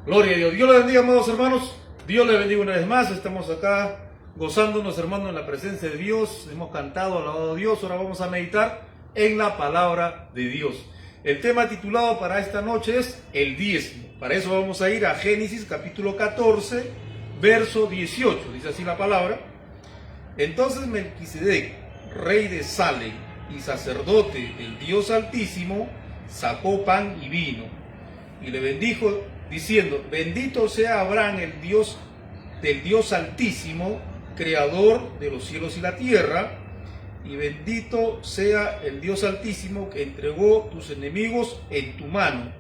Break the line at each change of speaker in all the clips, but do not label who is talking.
Gloria a Dios. Dios le bendiga, amados hermanos. Dios le bendiga una vez más. Estamos acá gozándonos, hermanos, en la presencia de Dios. Hemos cantado, alabado a Dios. Ahora vamos a meditar en la palabra de Dios. El tema titulado para esta noche es el diezmo. Para eso vamos a ir a Génesis capítulo 14, verso 18. Dice así la palabra. Entonces Melquisedec, rey de Salem y sacerdote del Dios Altísimo, sacó pan y vino y le bendijo diciendo: bendito sea Abraham, el Dios del Dios Altísimo, creador de los cielos y la tierra, y bendito sea el Dios Altísimo que entregó tus enemigos en tu mano.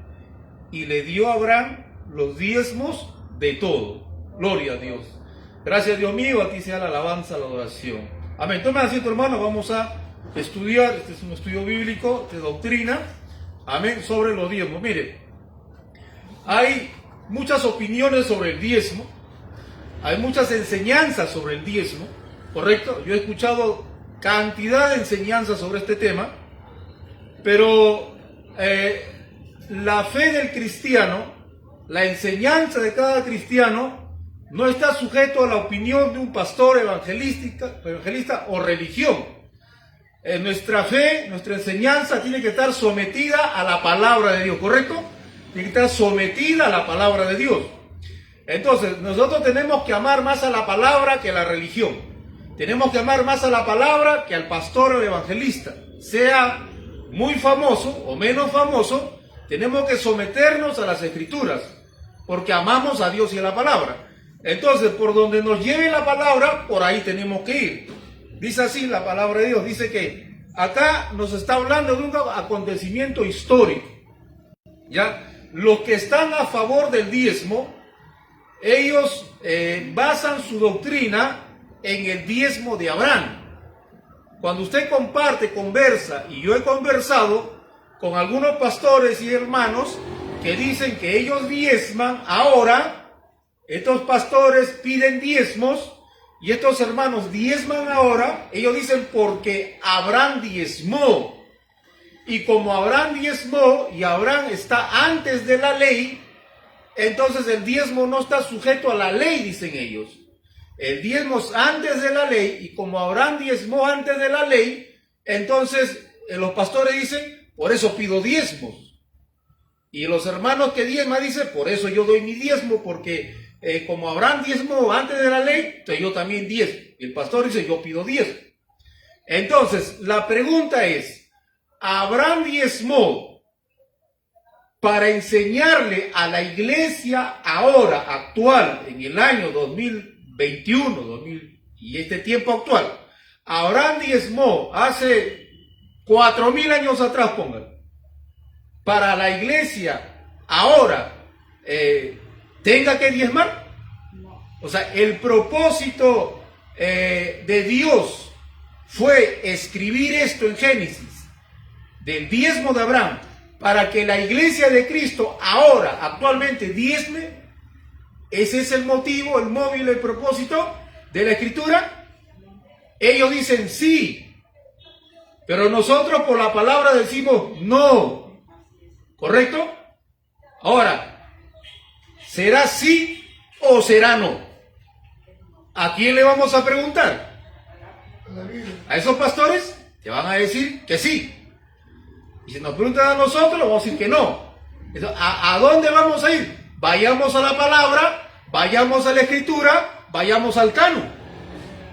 Y le dio a Abraham los diezmos de todo. Gloria a Dios. Gracias, Dios mío, a ti sea la alabanza, la adoración. Amén. Tomen asiento, hermano, vamos a estudiar. Este es un estudio bíblico de doctrina. Amén, sobre los diezmos. Mire, hay muchas opiniones sobre el diezmo. Hay muchas enseñanzas sobre el diezmo, ¿correcto? Yo he escuchado cantidad de enseñanzas sobre este tema, pero la fe del cristiano, la enseñanza de cada cristiano, no está sujeto a la opinión de un pastor evangelista o religión. Nuestra fe, nuestra enseñanza tiene que estar sometida a la palabra de Dios, ¿correcto? Tiene que estar sometida a la palabra de Dios. Entonces, nosotros tenemos que amar más a la palabra que a la religión. Tenemos que amar más a la palabra que al pastor o evangelista. Sea muy famoso o menos famoso, tenemos que someternos a las escrituras, porque amamos a Dios y a la palabra. Entonces, por donde nos lleve la palabra, por ahí tenemos que ir. Dice así la palabra de Dios, dice que acá nos está hablando de un acontecimiento histórico. ¿Ya? Los que están a favor del diezmo, ellos basan su doctrina en el diezmo de Abraham. Cuando usted conversa, y yo he conversado con algunos pastores y hermanos que dicen que ellos diezman ahora. Estos pastores piden diezmos y estos hermanos diezman ahora. Ellos dicen porque Abraham diezmó. Y como Abraham diezmó y Abraham está antes de la ley, entonces el diezmo no está sujeto a la ley, dicen ellos. El diezmo es antes de la ley, y como Abraham diezmó antes de la ley, entonces los pastores dicen, por eso pido diezmos. Y los hermanos que diezman dicen, por eso yo doy mi diezmo, porque como Abraham diezmó antes de la ley, entonces yo también diezmo. Y el pastor dice, yo pido diezmo. Entonces, la pregunta es, ¿Abraham diezmó para enseñarle a la iglesia ahora, actual, en el año 2021, y este tiempo actual? Abraham diezmó hace 4000 años atrás, póngalo, para la iglesia ahora tenga que diezmar. O sea, el propósito de Dios fue escribir esto en Génesis, del diezmo de Abraham, para que la iglesia de Cristo ahora, actualmente, diezme. Ese es el motivo, el móvil, el propósito de la escritura. Ellos dicen sí, pero nosotros por la palabra decimos no, ¿correcto? Ahora, ¿será sí o será no? ¿A quién le vamos a preguntar? ¿A esos pastores? Te van a decir que sí. Y si nos preguntan a nosotros, vamos a decir que no. Entonces, ¿a dónde vamos a ir? Vayamos a la palabra, vayamos a la escritura, vayamos al canon.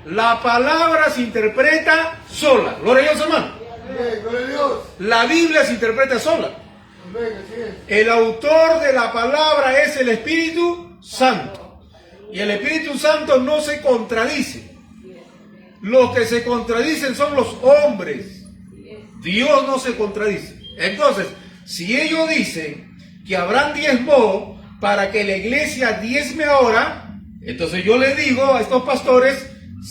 La palabra se interpreta sola. Gloria a Dios, hermano.
Gloria a Dios.
La Biblia se interpreta sola.
Así es.
El autor de la palabra es el Espíritu Santo. Y el Espíritu Santo no se contradice. Los que se contradicen son los hombres. Dios no se contradice. Entonces, si ellos dicen que Abraham diezmó para que la iglesia diezme ahora, entonces yo le digo a estos pastores,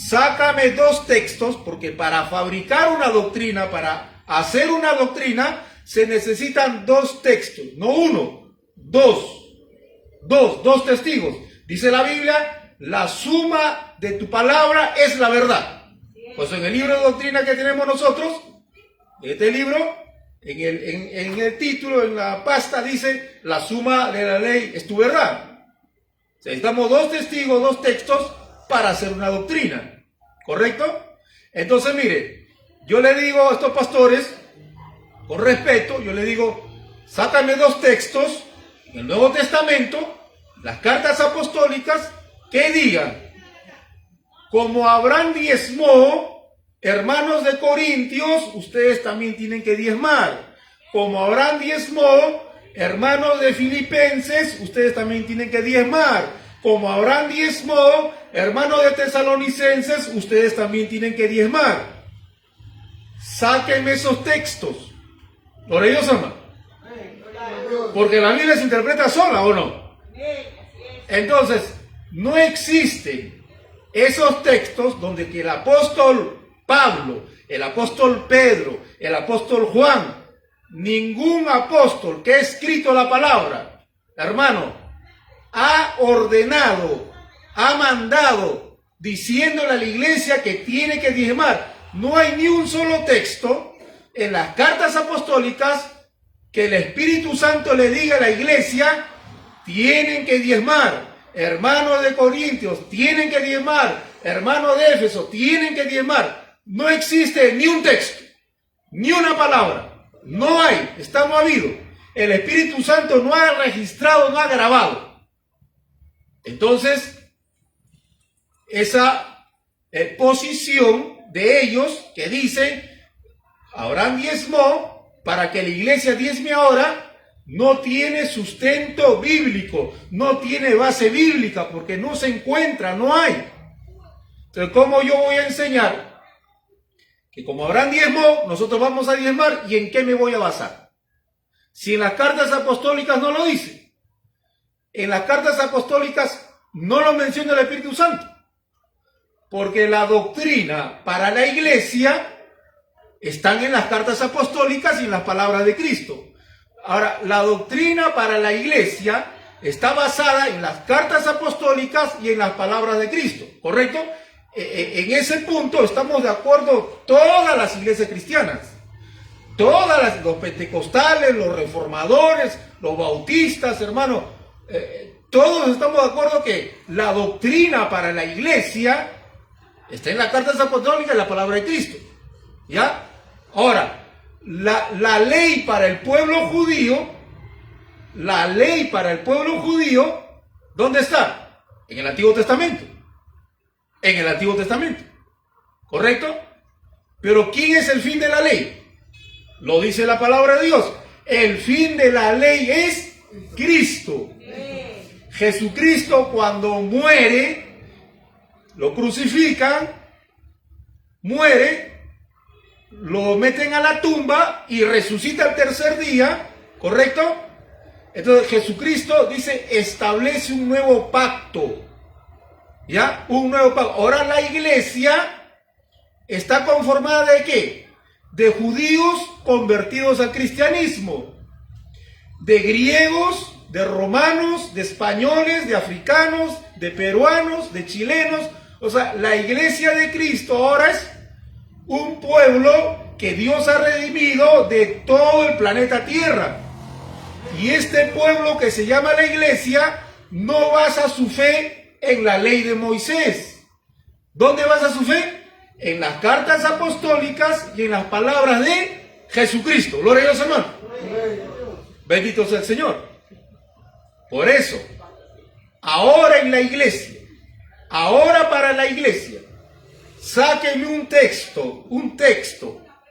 sácame dos textos, porque para fabricar una doctrina, para hacer una doctrina, se necesitan dos textos, no uno, dos testigos. Dice la Biblia, la suma de tu palabra es la verdad. Pues en el libro de doctrina que tenemos nosotros, este libro, en el título, en la pasta, dice, la suma de la ley es tu verdad. Necesitamos dos testigos, dos textos para hacer una doctrina. ¿Correcto? Entonces, mire, yo le digo a estos pastores, con respeto, yo le digo, sácame dos textos en el Nuevo Testamento, las cartas apostólicas, que digan, como Abraham diezmó, hermanos de Corintios, ustedes también tienen que diezmar. Como Abraham diezmó, hermanos de Filipenses, ustedes también tienen que diezmar. Como Abraham diezmó, hermanos de Tesalonicenses, ustedes también tienen que diezmar. Sáquenme esos textos. Por ellos, hermano. Porque la Biblia se interpreta sola, ¿o no? Entonces, no existen esos textos donde que el apóstol Pablo, el apóstol Pedro, el apóstol Juan, ningún apóstol que ha escrito la palabra, hermano, ha ordenado, ha mandado, diciéndole a la iglesia que tiene que diezmar. No hay ni un solo texto en las cartas apostólicas que el Espíritu Santo le diga a la iglesia, tienen que diezmar. Hermanos de Corintios, tienen que diezmar. Hermanos de Éfeso, tienen que diezmar. No existe ni un texto, ni una palabra. No hay, está movido. El Espíritu Santo no ha registrado, no ha grabado. Entonces, esa posición de ellos que dicen, Abraham diezmó para que la iglesia diezme ahora, no tiene sustento bíblico, no tiene base bíblica, porque no se encuentra, no hay. Entonces, ¿cómo yo voy a enseñar que como Abraham diezmó, nosotros vamos a diezmar? ¿Y en qué me voy a basar? Si en las cartas apostólicas no lo dice, en las cartas apostólicas no lo menciona el Espíritu Santo, porque la doctrina para la iglesia están en las cartas apostólicas y en las palabras de Cristo. Ahora, la doctrina para la iglesia está basada en las cartas apostólicas y en las palabras de Cristo, ¿correcto? En ese punto estamos de acuerdo todas las iglesias cristianas, los pentecostales, los reformadores, los bautistas, hermano, todos estamos de acuerdo que la doctrina para la iglesia está en las cartas apostólicas y en la palabra de Cristo, ¿ya? Ahora, la ley para el pueblo judío, ¿dónde está? En el Antiguo Testamento. En el Antiguo Testamento. ¿Correcto? Pero ¿quién es el fin de la ley? Lo dice la palabra de Dios. El fin de la ley es Cristo. Jesucristo, cuando muere, lo crucifican, muere, lo meten a la tumba y resucita el tercer día, ¿correcto? Entonces Jesucristo dice, establece un nuevo pacto, ¿ya? Un nuevo pacto. Ahora la iglesia está conformada ¿de qué? De judíos convertidos al cristianismo, de griegos, de romanos, de españoles, de africanos, de peruanos, de chilenos. O sea, la iglesia de Cristo ahora es un pueblo que Dios ha redimido de todo el planeta Tierra. Y este pueblo que se llama la iglesia no basa su fe en la ley de Moisés. ¿Dónde basa su fe? En las cartas apostólicas y en las palabras de Jesucristo. Gloria a Dios, hermano. Bendito sea el Señor. Por eso, ahora en la iglesia, ahora para la iglesia, sáquenme un texto,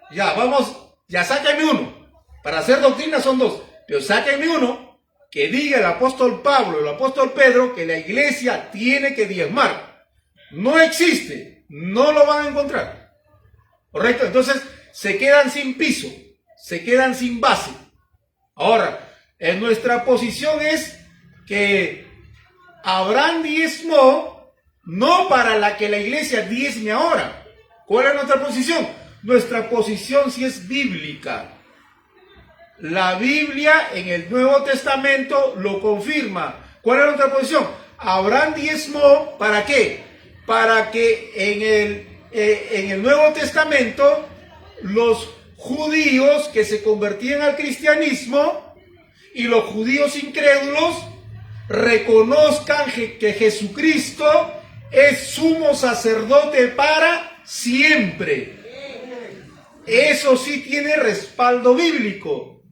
ya sáquenme uno. Para hacer doctrina son dos, pero sáquenme uno que diga el apóstol Pablo, el apóstol Pedro, que la iglesia tiene que diezmar. No existe, no lo van a encontrar. ¿Correcto? Entonces se quedan sin piso, se quedan sin base. Ahora, en nuestra posición es que Abraham diezmó, no para la que la iglesia diezme ahora. ¿Cuál es nuestra posición? Nuestra posición sí es bíblica. La Biblia en el Nuevo Testamento lo confirma. ¿Cuál es nuestra posición? Abraham diezmó, ¿para qué? Para que en el Nuevo Testamento los judíos que se convertían al cristianismo y los judíos incrédulos reconozcan que Jesucristo es sumo sacerdote para siempre. Eso sí tiene respaldo bíblico.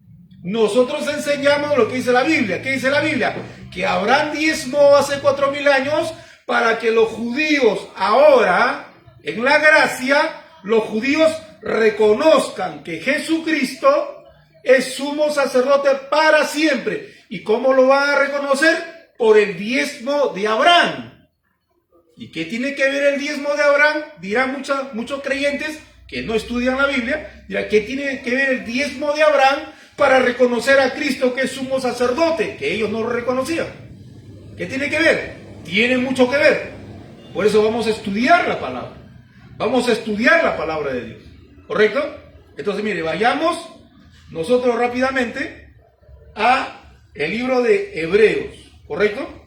Nosotros enseñamos lo que dice la Biblia. ¿Qué dice la Biblia? Que Abraham diezmó hace 4000 años para que los judíos ahora, en la gracia, los judíos reconozcan que Jesucristo es sumo sacerdote para siempre. ¿Y cómo lo van a reconocer? Por el diezmo de Abraham. ¿Y qué tiene que ver el diezmo de Abraham? Dirán muchos creyentes que no estudian la Biblia, dirán, ¿qué tiene que ver el diezmo de Abraham para reconocer a Cristo que es sumo sacerdote? Que ellos no lo reconocían. ¿Qué tiene que ver? Tiene mucho que ver. Por eso vamos a estudiar la palabra. Vamos a estudiar la palabra de Dios. ¿Correcto? Entonces, mire, vayamos nosotros rápidamente a el libro de Hebreos. ¿Correcto?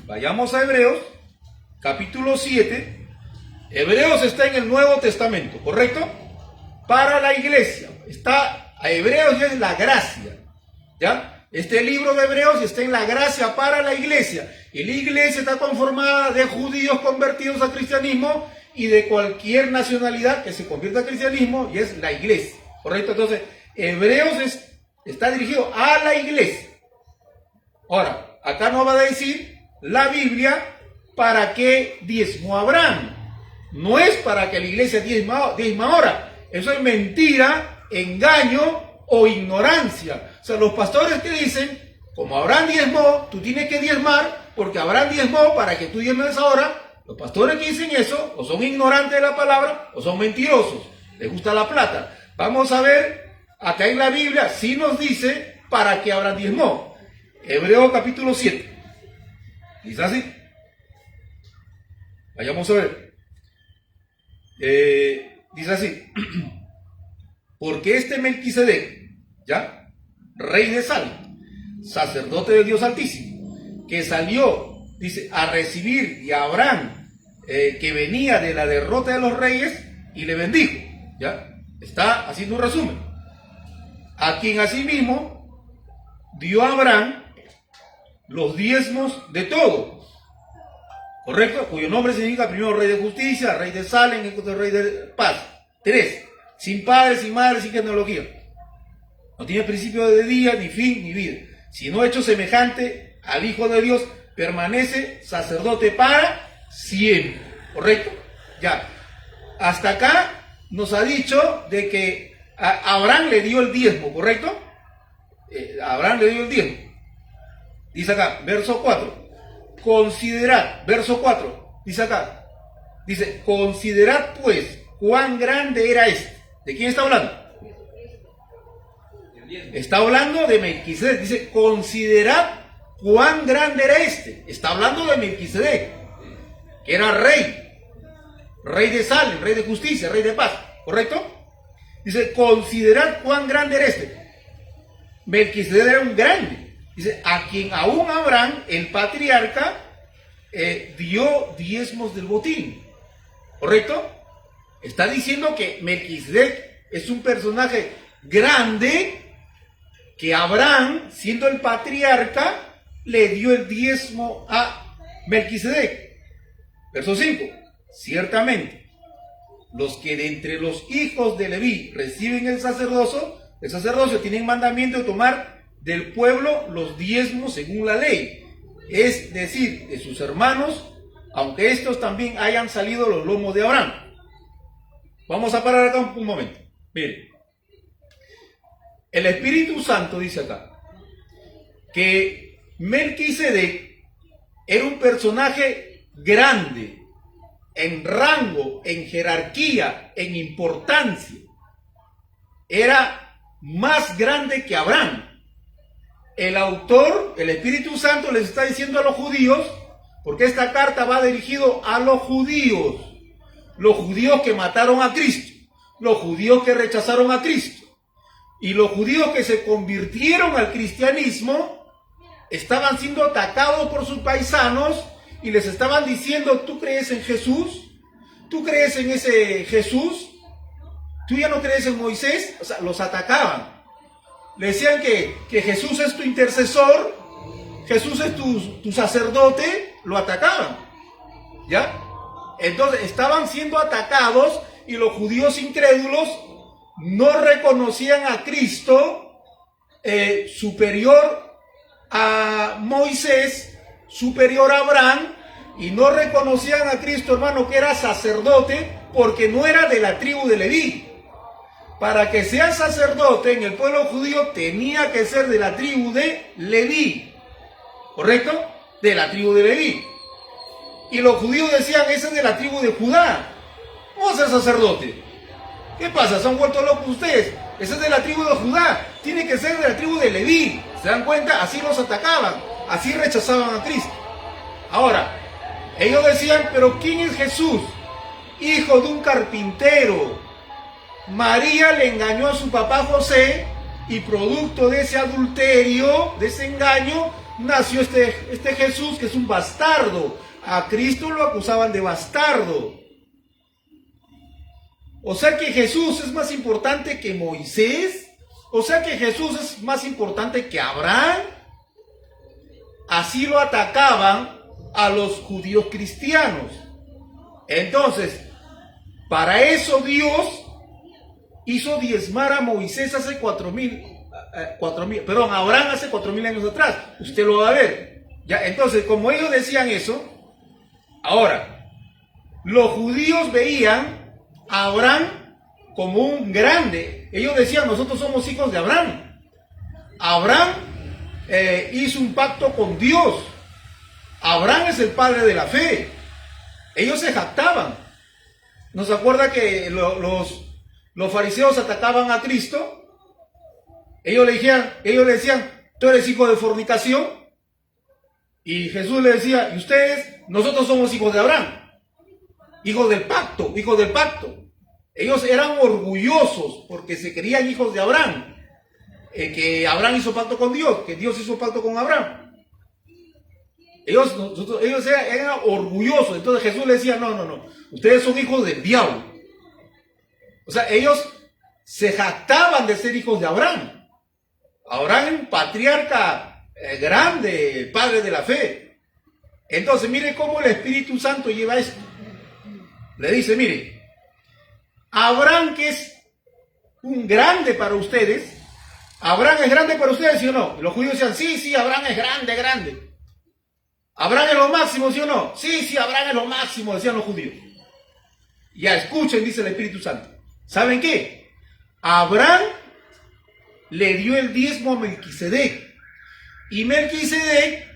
Vayamos a Hebreos, capítulo 7. Hebreos está en el Nuevo Testamento, ¿correcto? Para la iglesia. Está, a Hebreos ya es la gracia, ¿ya? Este libro de Hebreos está en la gracia para la iglesia. Y la iglesia está conformada de judíos convertidos al cristianismo y de cualquier nacionalidad que se convierta al cristianismo, y es la iglesia, ¿correcto? Entonces, Hebreos está dirigido a la iglesia. Ahora, acá nos va a decir la Biblia para qué diezmó Abraham. No es para que la iglesia diezma ahora. Eso es mentira, engaño o ignorancia. O sea, los pastores que dicen, como Abraham diezmó, tú tienes que diezmar, porque Abraham diezmó para que tú diezmes ahora. Los pastores que dicen eso, o son ignorantes de la palabra, o son mentirosos. Les gusta la plata. Vamos a ver, acá en la Biblia sí nos dice para qué Abraham diezmó. Hebreos capítulo 7. Dice así. Vayamos a ver. Dice así. Porque este Melquisedec, ¿ya? Rey de Salem, sacerdote del Dios Altísimo, que salió, dice, a recibir y a Abraham, que venía de la derrota de los reyes, y le bendijo, ¿ya? Está haciendo un resumen. A quien asimismo dio a Abraham los diezmos de todo, ¿correcto? Cuyo nombre significa primero rey de justicia, rey de Salem, rey de paz. 3. Sin padre, sin madre, sin genealogía. No tiene principio de día, ni fin, ni vida. Sino hecho semejante al Hijo de Dios, permanece sacerdote para siempre. ¿Correcto? Ya. Hasta acá nos ha dicho de que a Abraham le dio el diezmo, ¿correcto? Abraham le dio el diezmo. Dice acá, verso 4. Considerad, verso 4, dice acá. Dice, considerad pues cuán grande era este. ¿De quién está hablando? Está hablando de Melquisedec. Dice, considerad cuán grande era este. Está hablando de Melquisedec, que era rey. Rey de Salem, rey de justicia, rey de paz. ¿Correcto? Dice, considerad cuán grande era este. Melquisedec era un grande. Dice, a quien aún Abraham, el patriarca, dio diezmos del botín. ¿Correcto? Está diciendo que Melquisedec es un personaje grande, que Abraham, siendo el patriarca, le dio el diezmo a Melquisedec. Verso 5. Ciertamente, los que de entre los hijos de Leví reciben el sacerdocio tienen mandamiento de tomar del pueblo los diezmos según la ley, es decir, de sus hermanos, aunque estos también hayan salido los lomos de Abraham. Vamos a parar acá un momento. Miren, el Espíritu Santo dice acá que Melquisedec era un personaje grande en rango, en jerarquía, en importancia. Era más grande que Abraham. El autor, el Espíritu Santo, les está diciendo a los judíos, porque esta carta va dirigido a los judíos que mataron a Cristo, los judíos que rechazaron a Cristo, y los judíos que se convirtieron al cristianismo estaban siendo atacados por sus paisanos y les estaban diciendo, ¿tú crees en Jesús? ¿Tú crees en ese Jesús? ¿Tú ya no crees en Moisés? O sea, los atacaban. Le decían que Jesús es tu intercesor, Jesús es tu sacerdote, lo atacaban. ¿Ya? Entonces estaban siendo atacados y los judíos incrédulos no reconocían a Cristo superior a Moisés, superior a Abraham, y no reconocían a Cristo, hermano, que era sacerdote, porque no era de la tribu de Leví. Para que sea sacerdote en el pueblo judío tenía que ser de la tribu de Leví, ¿correcto? De la tribu de Leví. Y los judíos decían, ese es de la tribu de Judá, ¿cómo va a ser sacerdote? ¿Qué pasa? ¿Se han vuelto locos ustedes? Ese es de la tribu de Judá, tiene que ser de la tribu de Leví. ¿Se dan cuenta? Así los atacaban, así rechazaban a Cristo. Ahora, ellos decían, pero ¿quién es Jesús? Hijo de un carpintero. María le engañó a su papá José y producto de ese adulterio, de ese engaño, nació este Jesús, que es un bastardo. A Cristo lo acusaban de bastardo. O sea que Jesús es más importante que Moisés. O sea que Jesús es más importante que Abraham. Así lo atacaban a los judíos cristianos. Entonces, para eso Dios hizo diezmar a Moisés hace 4.000, perdón, a Abraham hace 4.000 años atrás. Usted lo va a ver. Ya, entonces, como ellos decían eso, ahora, los judíos veían a Abraham como un grande. Ellos decían, nosotros somos hijos de Abraham. Abraham hizo un pacto con Dios. Abraham es el padre de la fe. Ellos se jactaban. ¿No se acuerda que los fariseos atacaban a Cristo? Ellos le decían, tú eres hijo de fornicación. Y Jesús le decía, ¿y ustedes? Nosotros somos hijos de Abraham. Hijos del pacto, hijos del pacto. Ellos eran orgullosos porque se creían hijos de Abraham. Que Abraham hizo pacto con Dios, que Dios hizo pacto con Abraham. Ellos eran orgullosos. Entonces Jesús les decía, no, ustedes son hijos del diablo. O sea, ellos se jactaban de ser hijos de Abraham. Abraham es un patriarca grande, padre de la fe. Entonces mire cómo el Espíritu Santo lleva esto. Le dice, mire, Abraham, que es un grande para ustedes, ¿Abraham es grande para ustedes, sí o no? Y los judíos decían, sí, Abraham es grande. ¿Abraham es lo máximo, sí o no? Sí, Abraham es lo máximo, decían los judíos. Ya escuchen, dice el Espíritu Santo. ¿Saben qué? Abraham le dio el diezmo a Melquisedec. Y Melquisedec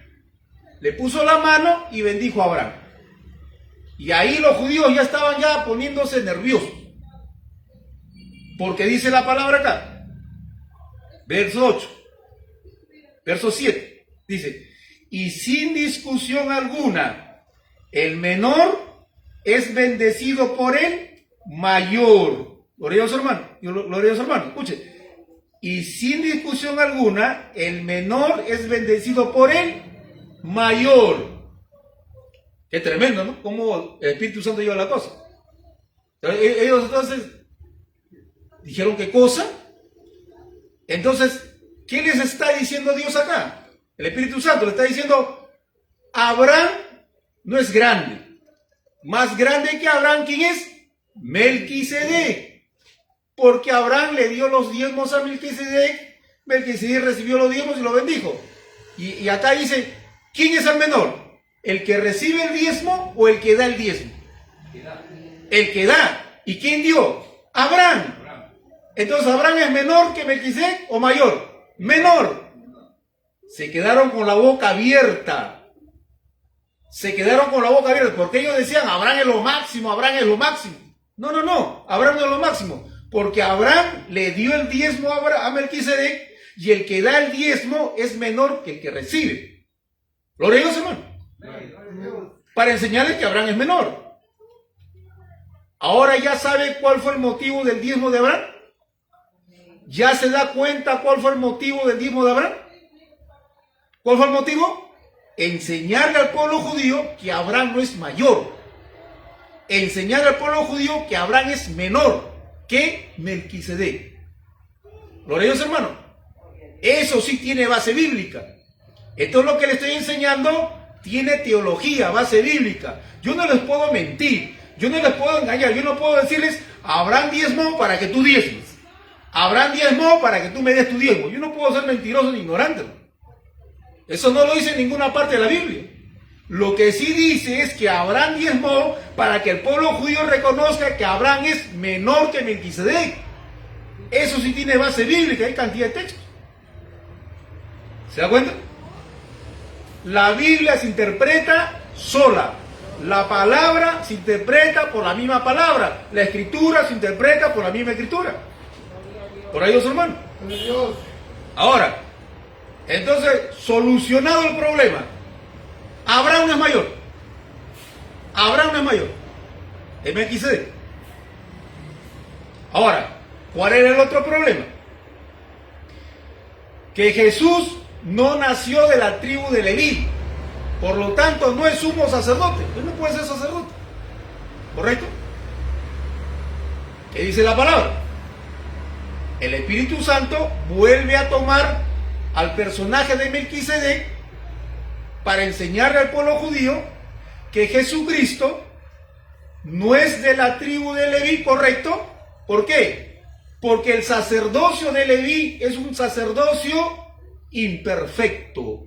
le puso la mano y bendijo a Abraham. Y ahí los judíos ya estaban poniéndose nerviosos. Porque dice la palabra acá. Verso 8. Verso 7. Dice, y sin discusión alguna, el menor es bendecido por el mayor. Gloria a Dios, hermano. Escuche. Y sin discusión alguna, el menor es bendecido por el mayor. Qué tremendo, ¿no? Cómo el Espíritu Santo lleva la cosa. Ellos entonces dijeron, ¿qué cosa? Entonces, ¿qué les está diciendo Dios acá? El Espíritu Santo le está diciendo, Abraham no es grande. Más grande que Abraham, ¿quién es? Melquisedec. Porque Abraham le dio los diezmos a Melquisedec. Melquisedec recibió los diezmos y los bendijo. Y acá dice, ¿quién es el menor? ¿El que recibe el diezmo o el que da el diezmo? El que da. ¿Y quién dio? Abraham. Entonces, ¿Abraham es menor que Melquisedec o mayor? Menor. Se quedaron con la boca abierta. Porque ellos decían, Abraham es lo máximo. No. Abraham no es lo máximo. Porque Abraham le dio el diezmo a Melquisedec y el que da el diezmo es menor que el que recibe. Gloria a Dios, hermano. Para enseñarles que Abraham es menor. Ahora ya sabe cuál fue el motivo del diezmo de Abraham. ¿Ya se da cuenta cuál fue el motivo del diezmo de Abraham? ¿Cuál fue el motivo? Enseñarle al pueblo judío que Abraham no es mayor. Enseñarle al pueblo judío que Abraham es menor que Melquisedec. Gloria a Dios, hermano. Eso sí tiene base bíblica. Entonces lo que le estoy enseñando tiene teología, base bíblica. Yo no les puedo mentir, yo no les puedo engañar, yo no puedo decirles, Abraham diezmó para que tú diezmes. Abraham diezmó para que tú me des tu diezmo. Yo no puedo ser mentiroso ni ignorante. Eso no lo dice en ninguna parte de la Biblia. Lo que sí dice es que Abraham diezmó para que el pueblo judío reconozca que Abraham es menor que Melquisedec. Eso sí tiene base bíblica, hay cantidad de textos. ¿Se da cuenta? La Biblia se interpreta sola. La palabra se interpreta por la misma palabra. La escritura se interpreta por la misma escritura. Por ahí, los hermanos. Ahora, entonces, solucionado el problema, Abraham es mayor. Abraham es mayor. Es Melquisedec. Ahora, ¿cuál era el otro problema? Que Jesús no nació de la tribu de Leví. Por lo tanto, no es sumo sacerdote. Él no puede ser sacerdote. ¿Correcto? ¿Qué dice la palabra? El Espíritu Santo vuelve a tomar al personaje de Melquisedec para enseñarle al pueblo judío que Jesucristo no es de la tribu de Leví, ¿correcto? ¿Por qué? Porque el sacerdocio de Leví es un sacerdocio imperfecto,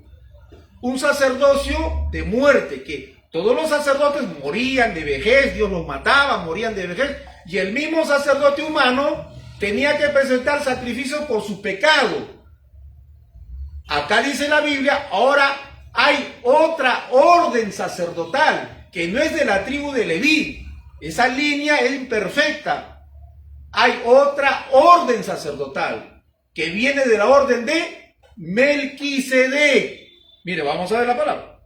un sacerdocio de muerte, que todos los sacerdotes morían de vejez, Dios los mataba, morían de vejez, y el mismo sacerdote humano tenía que presentar sacrificio por su pecado. Acá dice la Biblia, ahora hay otra orden sacerdotal, que no es de la tribu de Leví. Esa línea es imperfecta. Hay otra orden sacerdotal, que viene de la orden de Melquisedec. Mire, vamos a ver la palabra.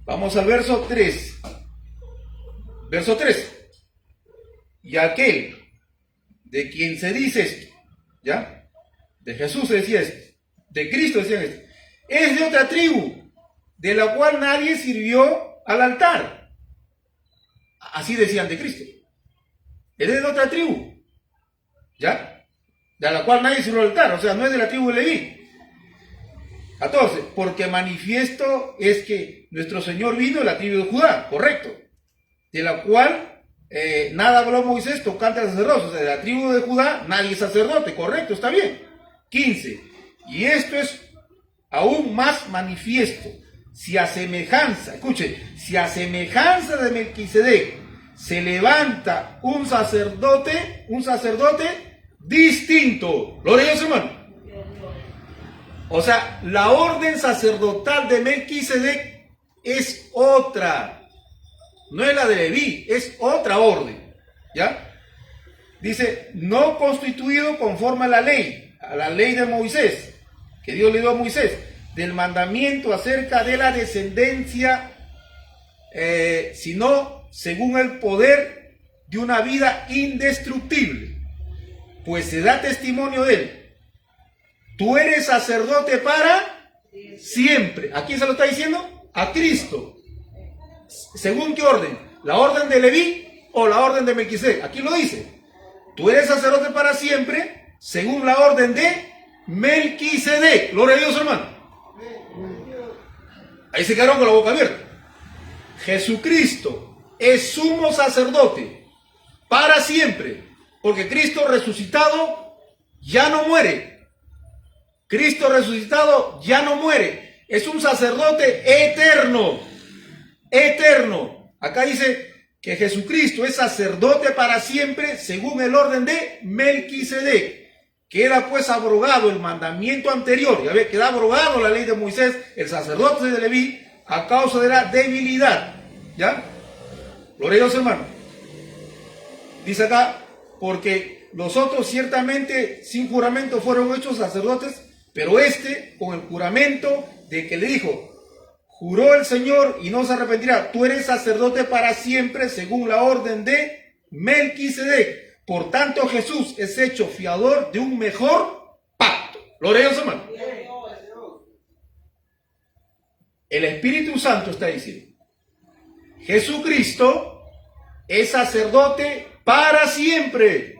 Vamos al verso 3. Verso 3. Y aquel de quien se dice esto, ¿ya? De Jesús se decía esto, de Cristo decían esto, es de otra tribu, de la cual nadie sirvió al altar. Así decían de Cristo. Él es de otra tribu, ¿ya? De la cual nadie sirvió al altar, o sea, no es de la tribu de Leví. 14, porque manifiesto es que nuestro Señor vino de la tribu de Judá, correcto, de la cual nada habló Moisés tocante al sacerdocio, o sea, de la tribu de Judá nadie es sacerdote, correcto, está bien. 15, y esto es aún más manifiesto, si a semejanza, escuche, si a semejanza de Melquisedec se levanta un sacerdote distinto. ¿Lo leemos, hermano? O sea, la orden sacerdotal de Melquisedec es otra. No es la de Leví, es otra orden. ¿Ya? Dice, no constituido conforme a la ley de Moisés, que Dios le dio a Moisés, del mandamiento acerca de la descendencia, sino según el poder de una vida indestructible. Pues se da testimonio de él. Tú eres sacerdote para siempre. ¿A quién se lo está diciendo? A Cristo. ¿Según qué orden? ¿La orden de Leví o la orden de Melquisedec? Aquí lo dice. Tú eres sacerdote para siempre, según la orden de Melquisedec. Gloria a Dios, hermano. Ahí se quedaron con la boca abierta. Jesucristo es sumo sacerdote para siempre, porque Cristo resucitado ya no muere. Cristo resucitado ya no muere. Es un sacerdote eterno. Eterno. Acá dice que Jesucristo es sacerdote para siempre según el orden de Melquisedec. Queda pues abrogado el mandamiento anterior. Ya ve, queda abrogado la ley de Moisés, el sacerdote de Leví, a causa de la debilidad. ¿Ya? Gloria a Dios, hermano. Dice acá, porque los otros ciertamente sin juramento fueron hechos sacerdotes, pero este con el juramento de que le dijo, juró el Señor y no se arrepentirá, tú eres sacerdote para siempre según la orden de Melquisedec. Por tanto, Jesús es hecho fiador de un mejor pacto. Gloria a Dios, hermano. El Espíritu Santo está diciendo, Jesucristo es sacerdote para siempre.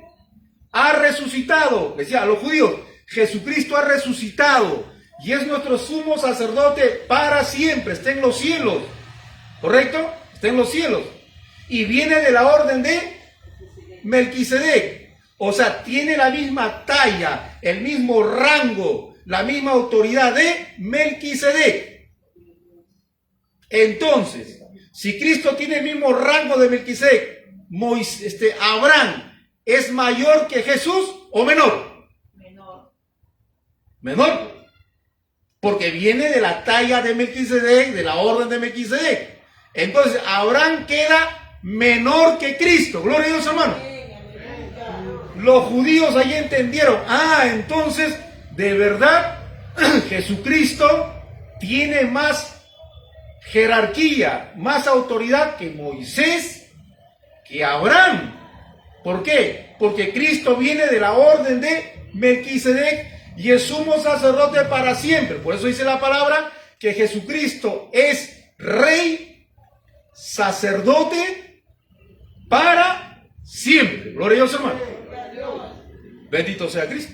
Ha resucitado, decía a los judíos, Jesucristo ha resucitado. y es nuestro sumo sacerdote para siempre, está en los cielos, ¿correcto? Está en los cielos, y viene de la orden de Melquisedec, o sea, tiene la misma talla, el mismo rango, la misma autoridad de Melquisedec. Entonces, si Cristo tiene el mismo rango de Melquisedec, Abraham es mayor que Jesús o menor. Menor, porque viene de la talla de Melquisedec, de la orden de Melquisedec. Entonces Abraham queda menor que Cristo. Gloria a Dios, hermano. Los judíos ahí entendieron, entonces de verdad Jesucristo tiene más jerarquía, más autoridad que Moisés, que Abraham. ¿Por qué? Porque Cristo viene de la orden de Melquisedec y es sumo sacerdote para siempre. Por eso dice la palabra que Jesucristo es rey, sacerdote para siempre. Gloria a Dios, hermano. Bendito sea Cristo.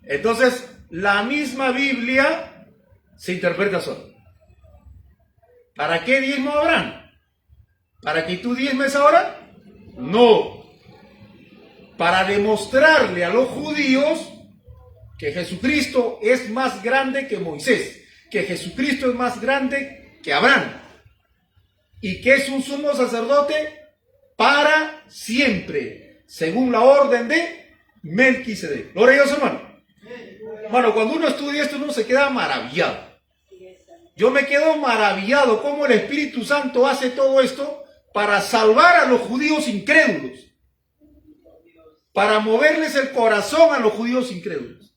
Entonces, la misma Biblia se interpreta sola. ¿Para qué diezmo Abraham? ¿Para que tú diezmes ahora? No. Para demostrarle a los judíos que Jesucristo es más grande que Moisés, que Jesucristo es más grande que Abraham, y que es un sumo sacerdote para siempre, según la orden de Melquisedec. Gloria a Dios, hermano. Bueno, cuando uno estudia esto, uno se queda maravillado. Yo me quedo maravillado cómo el Espíritu Santo hace todo esto para salvar a los judíos incrédulos, para moverles el corazón a los judíos incrédulos,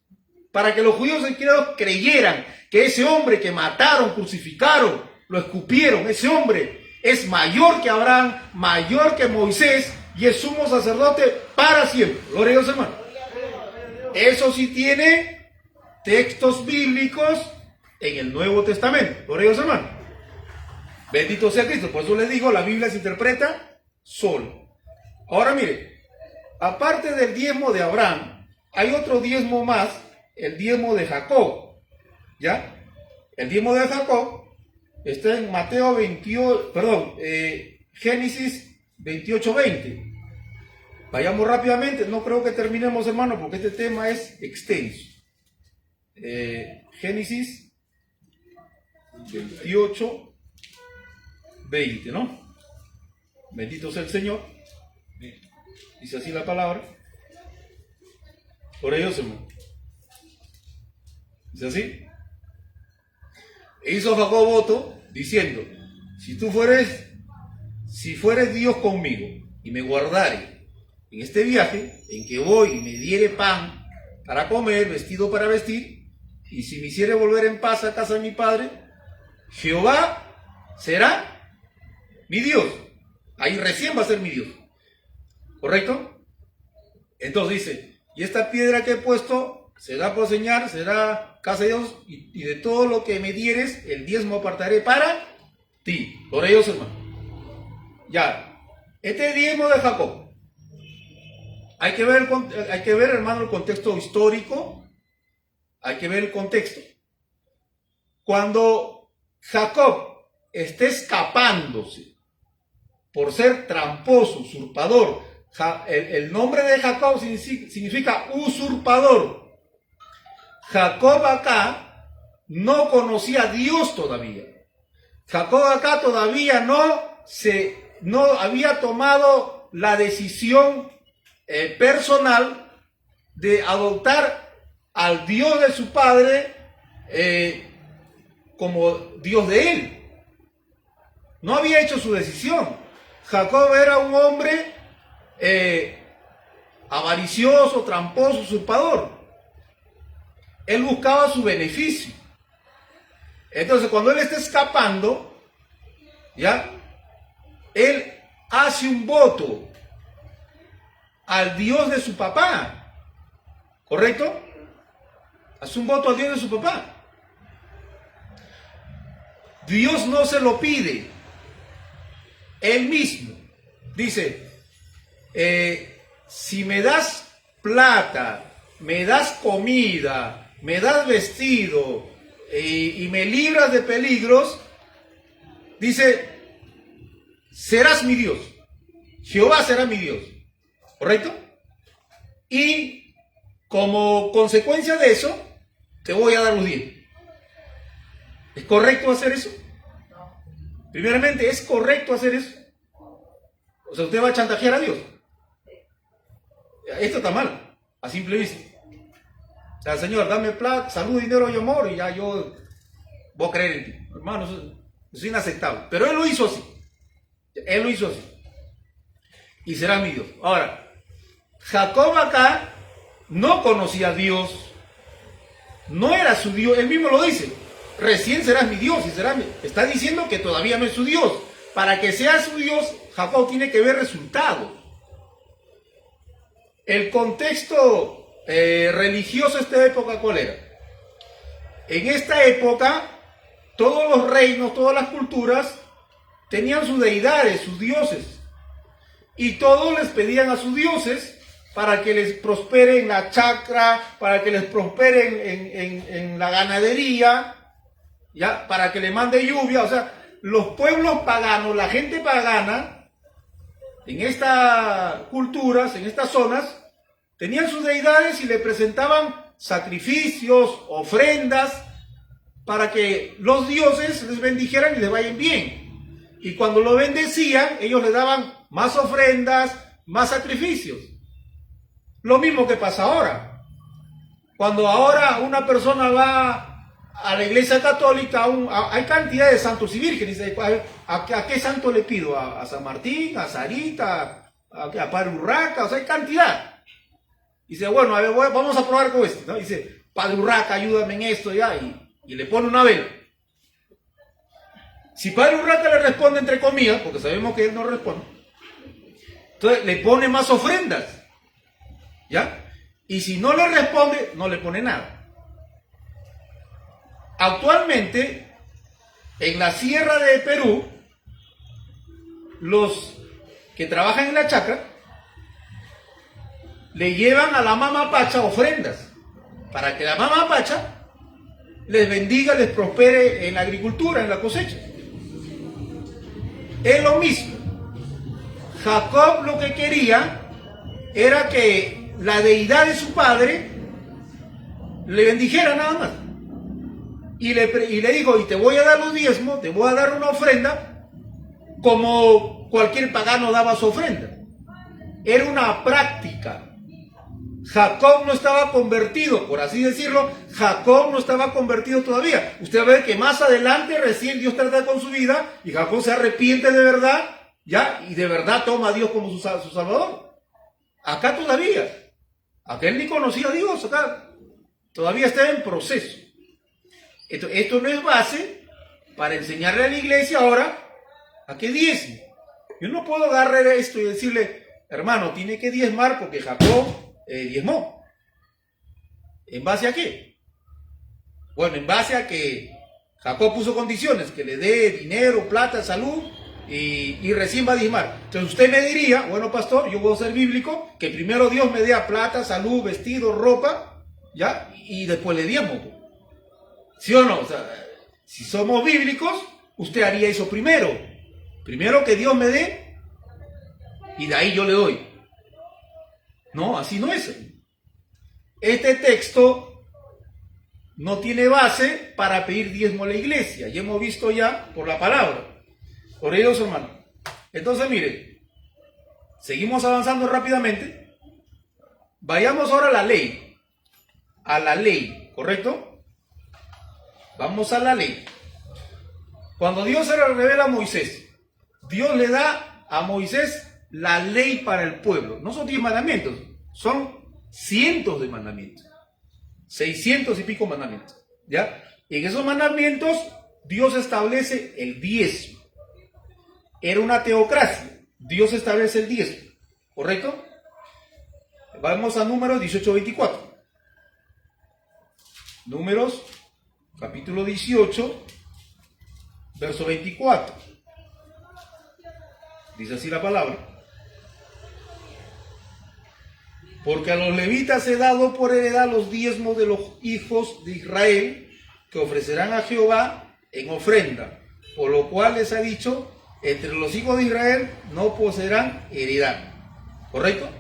para que los judíos incrédulos creyeran que ese hombre que mataron, crucificaron, lo escupieron, ese hombre es mayor que Abraham, mayor que Moisés, y es sumo sacerdote para siempre. Gloria a Dios, hermano. Eso sí tiene textos bíblicos en el Nuevo Testamento. Gloria a Dios, hermano. Bendito sea Cristo. Por eso les digo, la Biblia se interpreta solo. Ahora mire, aparte del diezmo de Abraham, hay otro diezmo más, el diezmo de Jacob. ¿Ya? El diezmo de Jacob está en Mateo 28, Génesis 28:20. Vayamos rápidamente, no creo que terminemos, hermano, porque este tema es extenso. Génesis 28:20, ¿no? Bendito sea el Señor. Dice así la palabra. Por ellos, hermano. Dice así. E hizo Jacob voto diciendo: si fueres Dios conmigo y me guardare en este viaje en que voy y me diere pan para comer, vestido para vestir, y si me hiciere volver en paz a casa de mi padre, Jehová será mi Dios. Ahí recién va a ser mi Dios. ¿Correcto? Entonces dice: y esta piedra que he puesto será por señal, será casa de Dios, y de todo lo que me dieres, el diezmo apartaré para ti. Por ellos, hermano. Ya, este diezmo de Jacob, hay que ver, hermano, el contexto histórico, hay que ver el contexto. Cuando Jacob esté escapándose por ser tramposo, usurpador, el nombre de Jacob significa usurpador. Jacob acá no conocía a Dios todavía. Jacob acá todavía no había tomado la decisión personal de adoptar al Dios de su padre como Dios de él. No había hecho su decisión. Jacob era un hombre avaricioso, tramposo, usurpador. Él buscaba su beneficio. Entonces, cuando él está escapando, ¿ya? Él hace un voto al Dios de su papá. ¿Correcto? Hace un voto al Dios de su papá. Dios no se lo pide. Él mismo dice: si me das plata, me das comida, me das vestido y me libras de peligros, dice, serás mi Dios. Jehová será mi Dios. ¿Correcto? Y como consecuencia de eso, te voy a dar los 10. ¿Es correcto hacer eso? Primeramente, ¿es correcto hacer eso? O sea, usted va a chantajear a Dios. Esto está mal, a simple vista. O sea, Señor, dame plata, salud, dinero y amor, y ya yo voy a creer en ti. Hermano, eso es inaceptable. Pero Él lo hizo así. Él lo hizo así. Y será mi Dios. Ahora, Jacob acá no conocía a Dios. No era su Dios. Él mismo lo dice. Recién serás mi Dios. Está diciendo que todavía no es su Dios. Para que sea su Dios, Jacob tiene que ver resultados. El contexto religioso de esta época, ¿cuál era? En esta época, todos los reinos, todas las culturas tenían sus deidades, sus dioses. Y todos les pedían a sus dioses para que les prospere en la chacra, para que les prospere en la ganadería, ¿ya? Para que le mande lluvia. O sea, los pueblos paganos, la gente pagana, en estas culturas, en estas zonas, tenían sus deidades y le presentaban sacrificios, ofrendas, para que los dioses les bendijeran y les vayan bien. Y cuando lo bendecían, ellos le daban más ofrendas, más sacrificios. Lo mismo que pasa ahora. Cuando ahora una persona va a la iglesia católica, hay cantidad de santos y vírgenes. ¿A qué santo le pido? ¿A San Martín? ¿A Sarita? ¿A Padre Urraca? O sea, hay cantidad. Dice, bueno, a ver, vamos a probar con esto, ¿no? Dice, Padre Urraca, ayúdame en esto, ya, y le pone una vela. Si Padre Urraca le responde entre comillas, porque sabemos que él no responde, entonces le pone más ofrendas, ¿ya? Y si no le responde, no le pone nada. Actualmente, en la sierra de Perú, los que trabajan en la chacra le llevan a la Mama Pacha ofrendas para que la Mama Pacha les bendiga, les prospere en la agricultura, en la cosecha. Es lo mismo. Jacob lo que quería era que la deidad de su padre le bendijera nada más. Y le dijo, y te voy a dar los diezmos, te voy a dar una ofrenda, como cualquier pagano daba su ofrenda. Era una práctica. Jacob no estaba convertido, por así decirlo. Jacob no estaba convertido todavía. Usted va a ver que más adelante recién Dios trata con su vida y Jacob se arrepiente de verdad, ¿ya? Y de verdad toma a Dios como su Salvador. Acá todavía. Acá él ni conocía a Dios. Acá todavía está en proceso. Esto no es base para enseñarle a la iglesia ahora a que diezme. Yo no puedo agarrar esto y decirle, hermano, tiene que diezmar porque Jacob diezmó. ¿En base a qué? Bueno, en base a que Jacob puso condiciones, que le dé dinero, plata, salud, y recién va a diezmar. Entonces usted me diría, bueno pastor, yo puedo ser bíblico, que primero Dios me dé plata, salud, vestido, ropa, ¿ya? Y después le diezmo. ¿Sí o no? O sea, si somos bíblicos, usted haría eso primero. Primero que Dios me dé, y de ahí yo le doy. No, así no es. Este texto no tiene base para pedir diezmo a la iglesia. Ya hemos visto ya por la palabra. Por ellos, hermano. Entonces, mire, seguimos avanzando rápidamente. Vayamos ahora a la ley. A la ley, ¿correcto? Vamos a la ley. Cuando Dios se le revela a Moisés, Dios le da a Moisés la ley para el pueblo. No son 10 mandamientos, son cientos de mandamientos. 600 y pico mandamientos. ¿Ya? Y en esos mandamientos, Dios establece el diezmo. Era una teocracia. Dios establece el diezmo. ¿Correcto? Vamos a Números 18:24. Números, capítulo 18, verso 24. Dice así la palabra. Porque a los levitas he dado por heredad los diezmos de los hijos de Israel, que ofrecerán a Jehová en ofrenda, por lo cual les ha dicho, entre los hijos de Israel no poseerán heredad. ¿Correcto?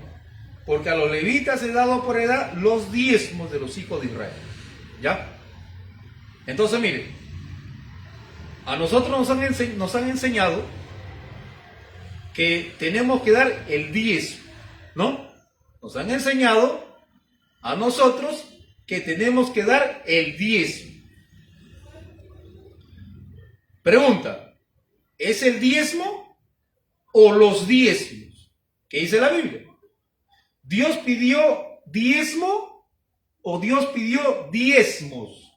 Porque a los levitas he dado por heredad los diezmos de los hijos de Israel. ¿Ya? Entonces, mire, a nosotros nos han enseñado que tenemos que dar el diezmo, ¿no? Nos han enseñado a nosotros que tenemos que dar el diezmo. Pregunta, ¿es el diezmo o los diezmos? ¿Qué dice la Biblia? ¿Dios pidió diezmo o Dios pidió diezmos?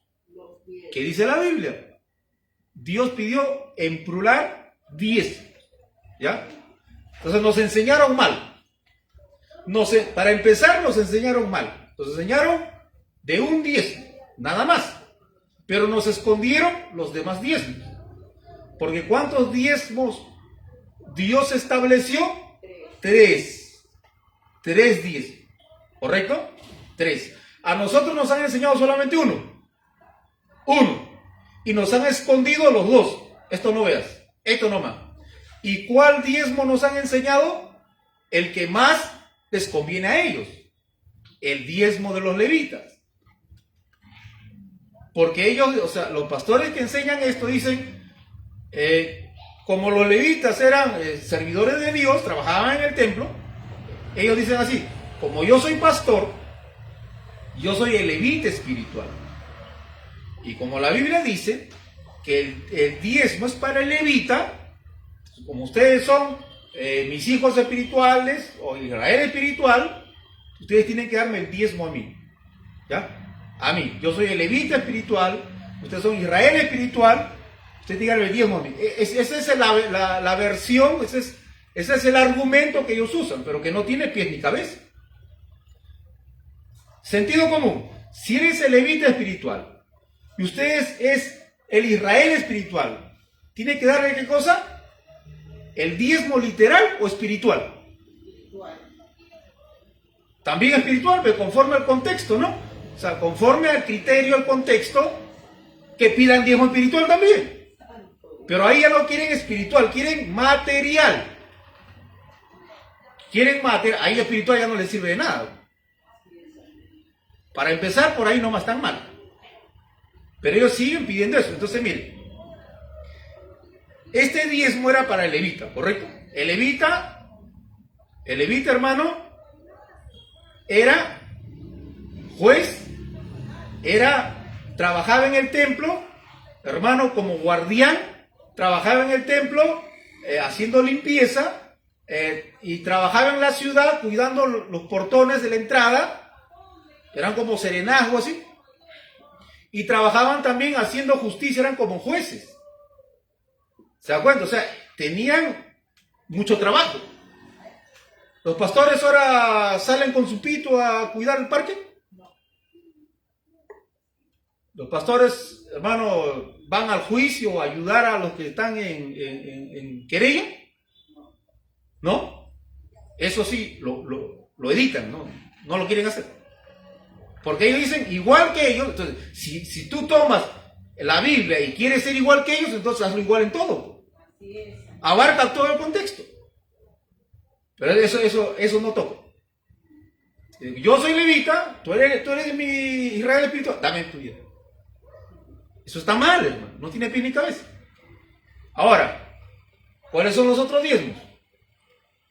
¿Qué dice la Biblia? Dios pidió en plural diezmos. ¿Ya? Entonces nos enseñaron mal. Para empezar nos enseñaron mal. Nos enseñaron de un diezmo, nada más. Pero nos escondieron los demás diezmos. Porque ¿cuántos diezmos Dios estableció? 3. 3 diezmos. ¿Correcto? 3. A nosotros nos han enseñado solamente uno. Y nos han escondido los 2. Esto no veas. Esto no más. ¿Y cuál diezmo nos han enseñado? El que más les conviene a ellos. El diezmo de los levitas. Porque ellos, o sea, los pastores que enseñan esto dicen, como los levitas eran servidores de Dios, trabajaban en el templo, ellos dicen así, como yo soy pastor, yo soy el levita espiritual. Y como la Biblia dice que el diezmo es para el levita, como ustedes son mis hijos espirituales o Israel espiritual, ustedes tienen que darme el diezmo a mí. ¿Ya? A mí. Yo soy el levita espiritual, ustedes son Israel espiritual, ustedes tienen que darme el diezmo a mí. Esa es la versión, ese es el argumento que ellos usan, pero que no tiene pies ni cabeza. Sentido común. Si eres el levita espiritual y ustedes es el Israel espiritual, ¿tiene que darle qué cosa? ¿El diezmo literal o espiritual? También espiritual, pero conforme al contexto, ¿no? O sea, conforme al criterio, al contexto, que pidan diezmo espiritual también. Pero ahí ya no quieren espiritual, quieren material. Ahí espiritual ya no les sirve de nada. Para empezar, por ahí no están mal. Pero ellos siguen pidiendo eso. Entonces, miren. Este diezmo era para el levita, ¿correcto? El levita, hermano, era juez, trabajaba en el templo, hermano, como guardián, trabajaba en el templo haciendo limpieza y trabajaba en la ciudad cuidando los portones de la entrada, eran como serenazgo así, y trabajaban también haciendo justicia, eran como jueces. ¿Se da cuenta? O sea, tenían mucho trabajo. ¿Los pastores ahora salen con su pito a cuidar el parque? Los pastores, hermano, van al juicio a ayudar a los que están en querella. ¿No? Eso sí, lo evitan, no lo quieren hacer. Porque ellos dicen, igual que ellos, entonces, si tú tomas la Biblia y quieres ser igual que ellos, entonces hazlo igual en todo. Abarca todo el contexto. Pero eso no toca. Yo soy levita, tú eres mi Israel espiritual, dame tu vida. Eso está mal, hermano, no tiene pie ni cabeza. Ahora, ¿cuáles son los otros diezmos?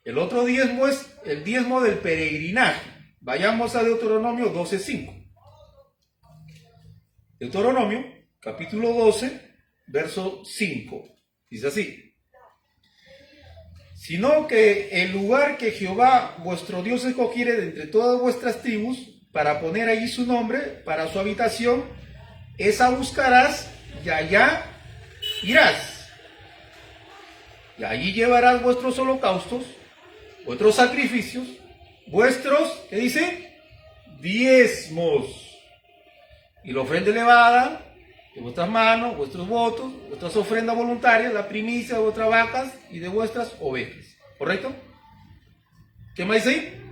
El otro diezmo es el diezmo del peregrinaje. Vayamos a Deuteronomio 12:5. Deuteronomio, capítulo 12, verso 5. Dice así: sino que el lugar que Jehová vuestro Dios escogiere de entre todas vuestras tribus, para poner allí su nombre, para su habitación, esa buscarás y allá irás. Y allí llevarás vuestros holocaustos, vuestros sacrificios, vuestros, ¿qué dice? Diezmos. Y la ofrenda elevada de vuestras manos, vuestros votos, vuestras ofrendas voluntarias, la primicia de vuestras vacas y de vuestras ovejas. ¿Correcto? ¿Qué más dice ahí?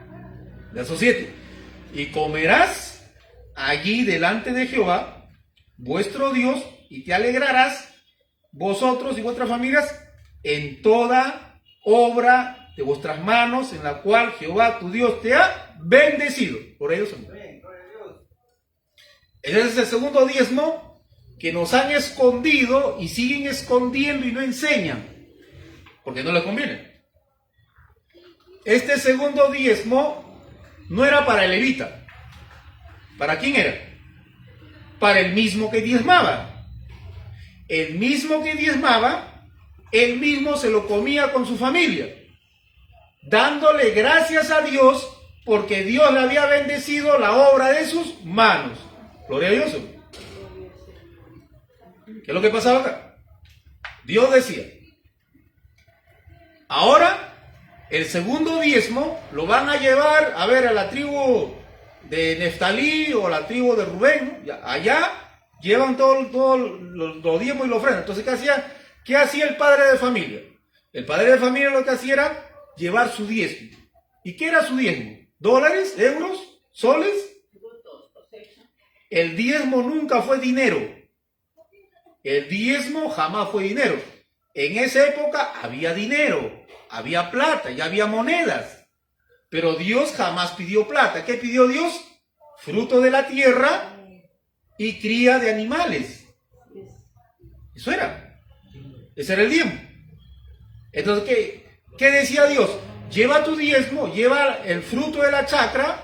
Verso 7. Y comerás allí delante de Jehová, vuestro Dios, y te alegrarás vosotros y vuestras familias en toda obra de vuestras manos, en la cual Jehová tu Dios te ha bendecido. Por ellos son. Ese es el segundo diezmo que nos han escondido y siguen escondiendo y no enseñan, porque no les conviene. Este segundo diezmo no era para el levita. ¿Para quién era? Para el mismo que diezmaba. El mismo que diezmaba, él mismo se lo comía con su familia, dándole gracias a Dios porque Dios le había bendecido la obra de sus manos. Gloria a Dios. ¿Qué es lo que pasaba acá? Dios decía, ahora el segundo diezmo lo van a llevar a ver a la tribu de Neftalí o a la tribu de Rubén. Allá llevan todos los diezmos y la ofrenda. Entonces, ¿qué hacía el padre de familia? El padre de familia lo que hacía era llevar su diezmo. ¿Y qué era su diezmo? ¿Dólares? ¿Euros? ¿Soles? El diezmo nunca fue dinero. El diezmo jamás fue dinero. En esa época había dinero, había plata y había monedas. Pero Dios jamás pidió plata. ¿Qué pidió Dios? Fruto de la tierra y cría de animales. Eso era. Ese era el diezmo. Entonces, ¿qué decía Dios? Lleva tu diezmo, lleva el fruto de la chacra,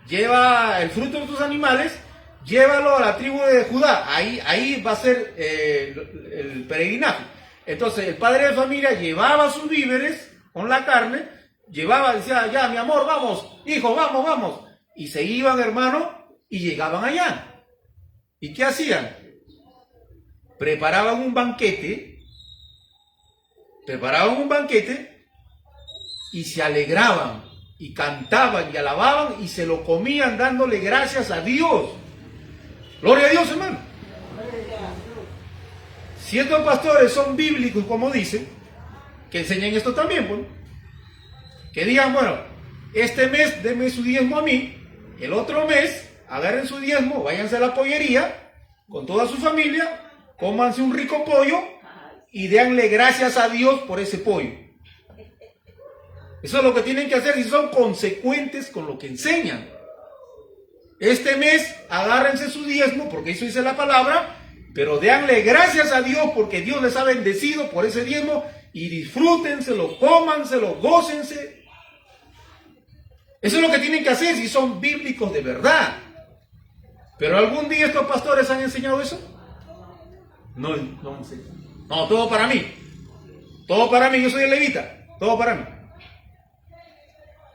lleva el fruto de tus animales, llévalo a la tribu de Judá. Ahí va a ser el peregrinaje. Entonces, el padre de familia llevaba sus víveres con la carne, decía, ya, mi amor, vamos, hijo, vamos. Y se iban, hermano, y llegaban allá. ¿Y qué hacían? Preparaban un banquete y se alegraban y cantaban y alababan y se lo comían dándole gracias a Dios. Gloria a Dios, hermano. Si estos pastores son bíblicos, como dicen, que enseñen esto también, pues, que digan, bueno, este mes denme su diezmo a mí, el otro mes agarren su diezmo, váyanse a la pollería con toda su familia, cómanse un rico pollo y déanle gracias a Dios por ese pollo. Eso es lo que tienen que hacer y son consecuentes con lo que enseñan. Este mes agárrense su diezmo, porque eso dice la palabra, pero déanle gracias a Dios porque Dios les ha bendecido por ese diezmo y disfrútenselo, cómanselo, gócense. Eso es lo que tienen que hacer si son bíblicos de verdad. ¿Pero algún día estos pastores han enseñado eso? No enseñan. No, todo para mí. Todo para mí, yo soy el levita. Todo para mí.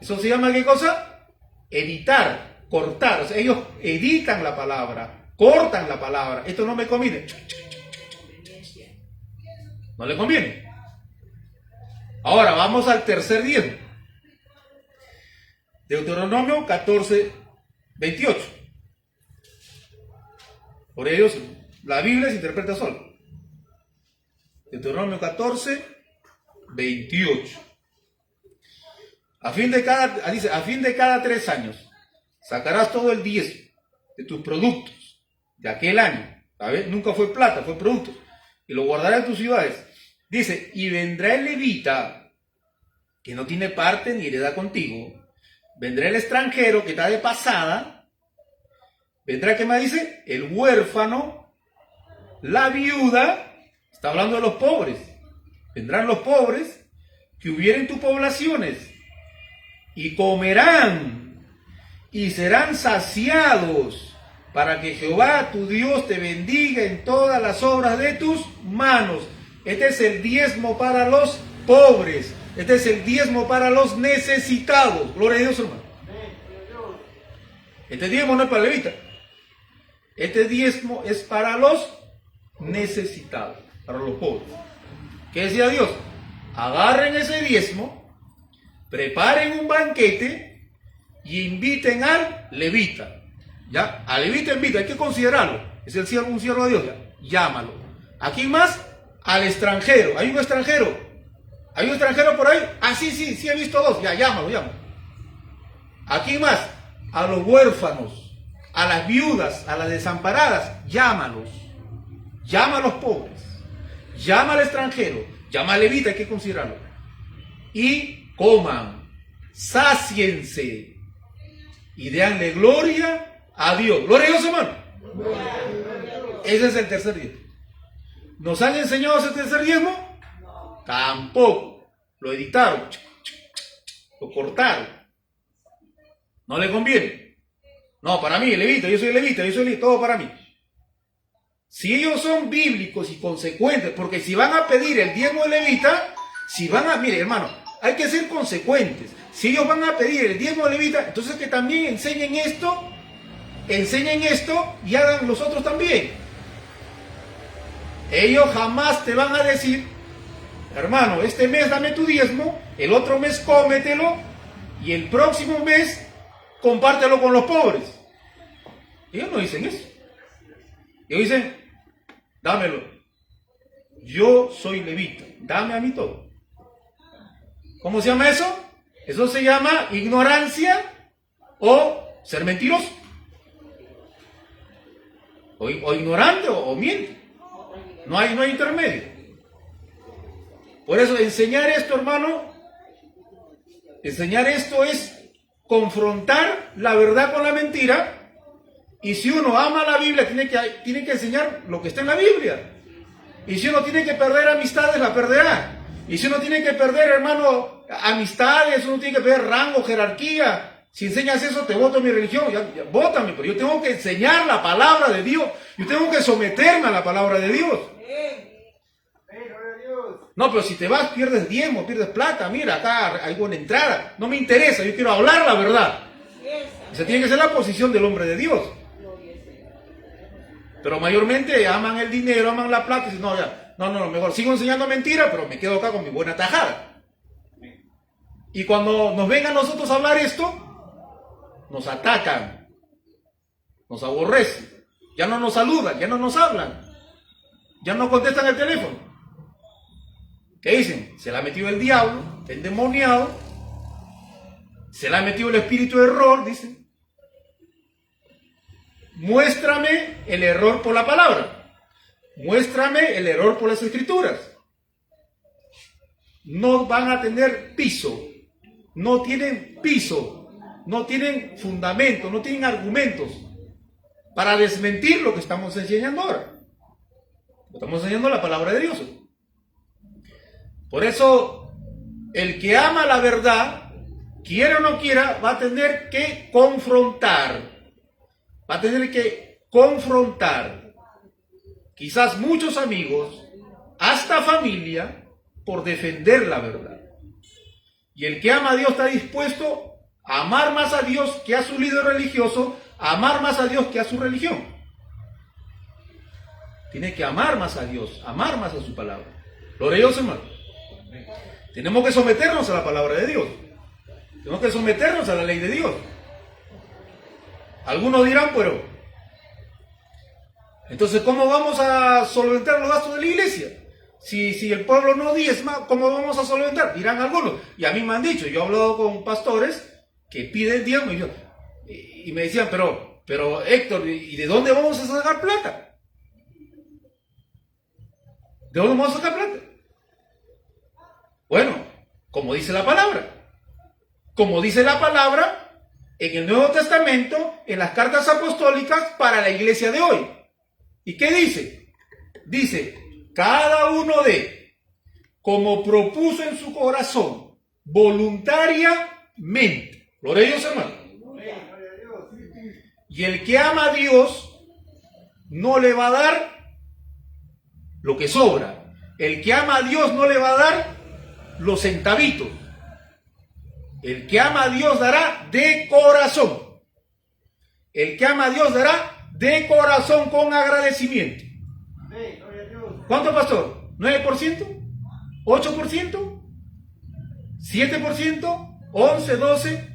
¿Eso se llama qué cosa? Editar, cortar. O sea, ellos editan la palabra, cortan la palabra. Esto no me conviene. No le conviene. Ahora vamos al tercer diezmo. Deuteronomio 14, 28. Por ellos, la Biblia se interpreta sola. Deuteronomio 14, 28. A fin de cada 3 años sacarás todo el diezmo de tus productos de aquel año. ¿Sabes? Nunca fue plata, fue productos. Y lo guardarás en tus ciudades. Dice, y vendrá el levita que no tiene parte ni heredad contigo. Vendrá el extranjero que está de pasada. Vendrá, ¿qué más dice? El huérfano, la viuda. Está hablando de los pobres. Vendrán los pobres que hubieren tus poblaciones y comerán y serán saciados para que Jehová tu Dios te bendiga en todas las obras de tus manos. Este es el diezmo para los pobres. Este es el diezmo para los necesitados. Gloria a Dios, hermano. Este diezmo no es para el levita. Este diezmo es para los necesitados, para los pobres. ¿Qué decía Dios? Agarren ese diezmo, preparen un banquete y inviten al levita. ¿Ya? Al levita invita, hay que considerarlo. Es un siervo de Dios, ya. Llámalo. ¿A quién más? Al extranjero. ¿Hay un extranjero? ¿Hay un extranjero por ahí? Ah, sí, he visto 2. Ya, llámalo. ¿A quién más? A los huérfanos, a las viudas, a las desamparadas. Llámalos. Llama a los pobres. Llama al extranjero. Llama al levita, hay que considerarlo. Y coman, sáciense y déanle gloria a Dios. Gloria a Dios, hermano. Ese es el tercer diezmo. ¿Nos han enseñado ese tercer diezmo? Tampoco. Lo editaron, lo cortaron. No le conviene. No, para mí, levita, yo soy levita, todo para mí. Si ellos son bíblicos y consecuentes, porque si van a pedir el diezmo de levita, mire hermano, hay que ser consecuentes. Si ellos van a pedir el diezmo de levita, entonces que también enseñen esto y hagan los otros también. Ellos jamás te van a decir, hermano, este mes dame tu diezmo, el otro mes cómetelo y el próximo mes compártelo con los pobres. Ellos no dicen eso. Ellos dicen, dámelo. Yo soy levita, dame a mí todo. ¿Cómo se llama eso? Eso se llama ignorancia o ser mentiroso. O ignorante o miente. No hay intermedio. Por eso enseñar esto, hermano, enseñar esto es confrontar la verdad con la mentira. Y si uno ama la Biblia, tiene que enseñar lo que está en la Biblia. Y si uno tiene que perder amistades, la perderá. Y si uno tiene que perder, hermano, amistades, uno tiene que perder rango, jerarquía. Si enseñas eso, te voto mi religión. Ya, bótame, pero yo tengo que enseñar la palabra de Dios. Yo tengo que someterme a la palabra de Dios. No, pero si te vas, pierdes diezmo, pierdes plata. Mira, acá hay buena entrada. No me interesa, yo quiero hablar la verdad. Esa tiene que ser la posición del hombre de Dios. Pero mayormente aman el dinero, aman la plata. Y dicen, no, mejor sigo enseñando mentiras, pero me quedo acá con mi buena tajada. Y cuando nos vengan nosotros a hablar esto, nos atacan, nos aborrecen, ya no nos saludan, ya no nos hablan, ya no contestan el teléfono. ¿Qué dicen? Se la ha metido el diablo, está endemoniado, se le ha metido el espíritu de error, dicen. Muéstrame el error por la palabra. Muéstrame el error por las escrituras. No van a tener piso. No tienen piso. No tienen fundamento. No tienen argumentos para desmentir lo que estamos enseñando ahora. Estamos enseñando la palabra de Dios. Por eso, el que ama la verdad, quiera o no quiera, va a tener que confrontar. Va a tener que confrontar quizás muchos amigos, hasta familia, por defender la verdad. Y el que ama a Dios está dispuesto a amar más a Dios que a su líder religioso, a amar más a Dios que a su religión. Tiene que amar más a Dios, amar más a su palabra. Gloria a Dios, hermano. Tenemos que someternos a la palabra de Dios. Tenemos que someternos a la ley de Dios. Algunos dirán, pero entonces, ¿cómo vamos a solventar los gastos de la iglesia? Si el pueblo no diezma, ¿cómo vamos a solventar? Dirán algunos. Y a mí me han dicho, yo he hablado con pastores que piden diezmo y me decían, pero Héctor, ¿y de dónde vamos a sacar plata? ¿De dónde vamos a sacar plata? Bueno, como dice la palabra. Como dice la palabra en el Nuevo Testamento, en las cartas apostólicas para la iglesia de hoy. ¿Y qué dice? Dice, cada uno de, como propuso en su corazón, voluntariamente. Gloria a Dios, hermano. Y el que ama a Dios, no le va a dar lo que sobra. El que ama a Dios no le va a dar los centavitos. El que ama a Dios dará de corazón. El que ama a Dios dará de corazón con agradecimiento. ¿Cuánto, pastor? ¿9%? ¿8%? ¿7%? ¿11%? ¿12%?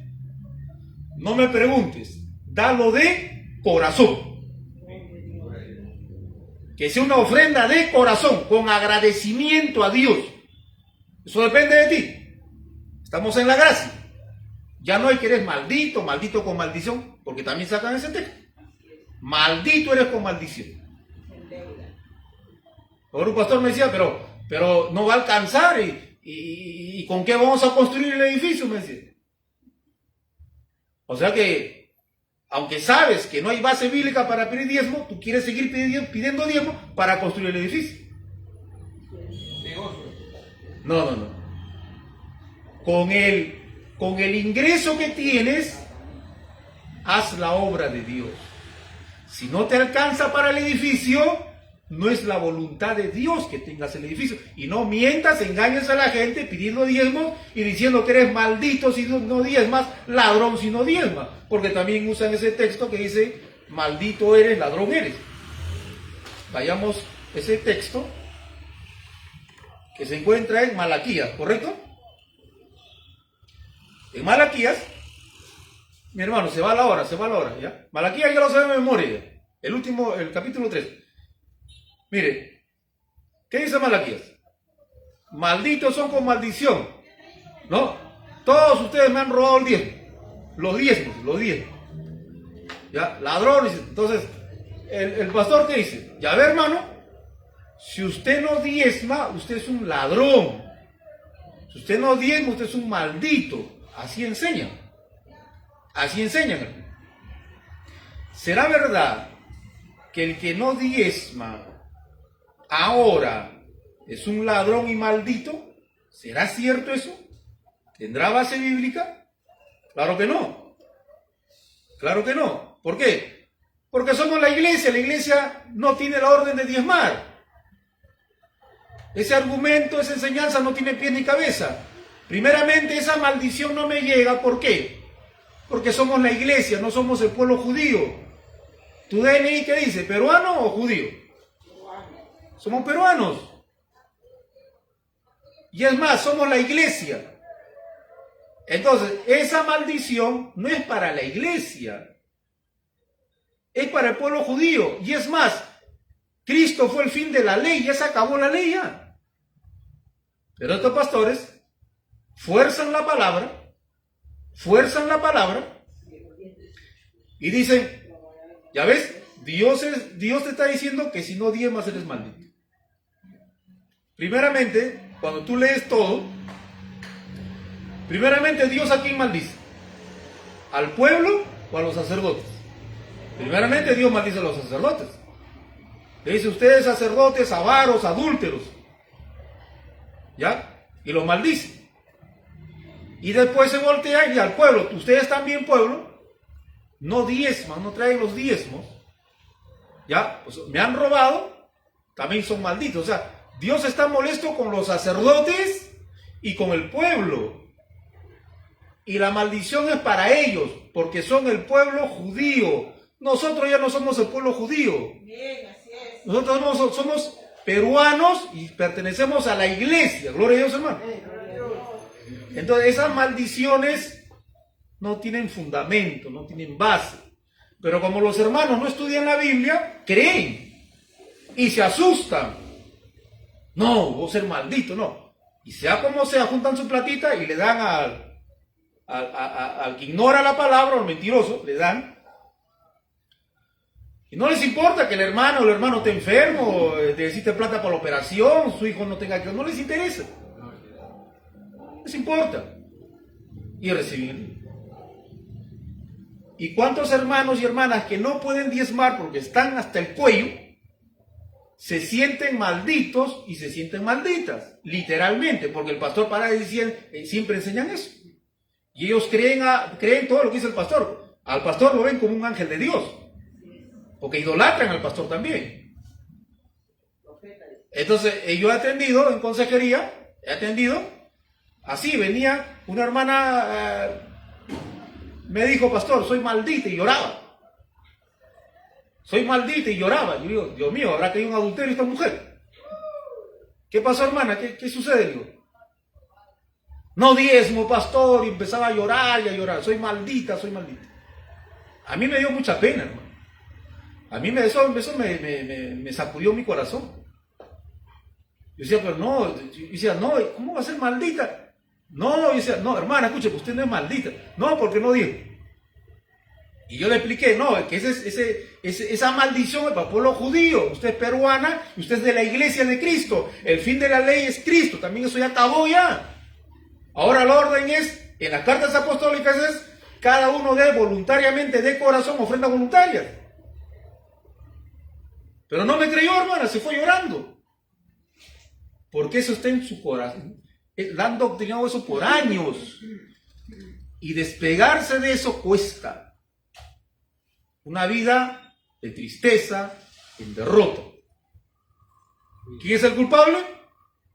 No me preguntes. Dalo de corazón. Que sea una ofrenda de corazón, con agradecimiento a Dios. Eso depende de ti. Estamos en la gracia. Ya no hay que eres maldito, maldito con maldición, porque también sacan ese texto. Maldito eres con maldición. Ahora un pastor me decía, pero no va a alcanzar y ¿con qué vamos a construir el edificio? Me decía. O sea que, aunque sabes que no hay base bíblica para pedir diezmo, tú quieres seguir pidiendo diezmo para construir el edificio. No. Con el ingreso que tienes, haz la obra de Dios. Si no te alcanza para el edificio, no es la voluntad de Dios que tengas el edificio. Y no mientas, engañes a la gente pidiendo diezmos y diciendo que eres maldito si no diezmas, ladrón si no diezmas. Porque también usan ese texto que dice, maldito eres, ladrón eres. Vayamos ese texto que se encuentra en Malaquías, ¿correcto? En Malaquías, mi hermano, se va la hora, ¿ya? Malaquías ya lo sabe de memoria, el capítulo 3. Mire, ¿qué dice Malaquías? Malditos son con maldición, ¿no? Todos ustedes me han robado el diezmo, los diezmos, ¿ya? Ladrones. Entonces, el pastor te dice, ya ve, hermano, si usted no diezma, usted es un ladrón. Si usted no diezma, usted es un maldito. Así enseñan. Así enseñan. ¿Será verdad que el que no diezma ahora es un ladrón y maldito? ¿Será cierto eso? ¿Tendrá base bíblica? Claro que no. Claro que no. ¿Por qué? Porque somos la iglesia no tiene la orden de diezmar. Ese argumento, esa enseñanza no tiene pie ni cabeza. Primeramente, esa maldición no me llega. ¿Por qué? Porque somos la iglesia, no somos el pueblo judío. ¿Tu DNI qué dice? ¿Peruano o judío? Somos peruanos. Y es más, somos la iglesia. Entonces, esa maldición no es para la iglesia. Es para el pueblo judío. Y es más, Cristo fue el fin de la ley, ya se acabó la ley ya. Pero estos pastores fuerzan la palabra y dicen, ya ves, Dios te está diciendo que si no diezmas eres maldito. Primeramente, cuando tú lees todo, primeramente Dios a quién maldice, al pueblo o a los sacerdotes. Primeramente Dios maldice a los sacerdotes. Le dice, ustedes sacerdotes, avaros, adúlteros, ¿ya? Y los maldice. Y después se voltea y al pueblo, ustedes también pueblo, no diezman, no traen los diezmos, ¿ya? Pues me han robado, también son malditos. O sea, Dios está molesto con los sacerdotes y con el pueblo. Y la maldición es para ellos, porque son el pueblo judío. Nosotros ya no somos el pueblo judío. Nosotros somos peruanos y pertenecemos a la iglesia. Gloria a Dios, hermano. Entonces esas maldiciones no tienen fundamento, no tienen base. Pero como los hermanos no estudian la Biblia, creen y se asustan. No, vos ser maldito, no. Y sea como sea, juntan su platita y le dan al que ignora la palabra, al mentiroso, le dan. Y no les importa que el hermano esté enfermo, necesite plata para la operación, su hijo no tenga que... No les interesa. Les importa. Y reciben. ¿Y cuántos hermanos y hermanas que no pueden diezmar porque están hasta el cuello, se sienten malditos y se sienten malditas? Literalmente, porque el pastor para decir, siempre enseñan eso. Y ellos creen todo lo que dice el pastor. Al pastor lo ven como un ángel de Dios. Porque idolatran al pastor también. Entonces, yo he atendido en consejería, así venía una hermana, me dijo, pastor, soy maldita, y lloraba. Soy maldita y lloraba. Yo digo, Dios mío, ¿habrá caído un adulterio esta mujer? ¿Qué pasó, hermana? ¿Qué sucede? Digo, no diezmo, pastor, y empezaba a llorar y a llorar. Soy maldita. A mí me dio mucha pena, hermano. A mí eso me sacudió mi corazón. Yo decía, pero no, ¿cómo va a ser maldita? No, dice, no, hermana, escuche, pues usted no es maldita. No, porque no dijo. Y yo le expliqué, no, que esa maldición es para el pueblo judío. Usted es peruana y usted es de la iglesia de Cristo. El fin de la ley es Cristo. También eso ya acabó ya. Ahora la orden es, en las cartas apostólicas es, cada uno dé voluntariamente, de corazón, ofrendas voluntarias. Pero no me creyó, hermana, se fue llorando. Porque eso está en su corazón. Le han doctrinado eso por años. Y despegarse de eso cuesta. Una vida de tristeza, en derrota. ¿Quién es el culpable?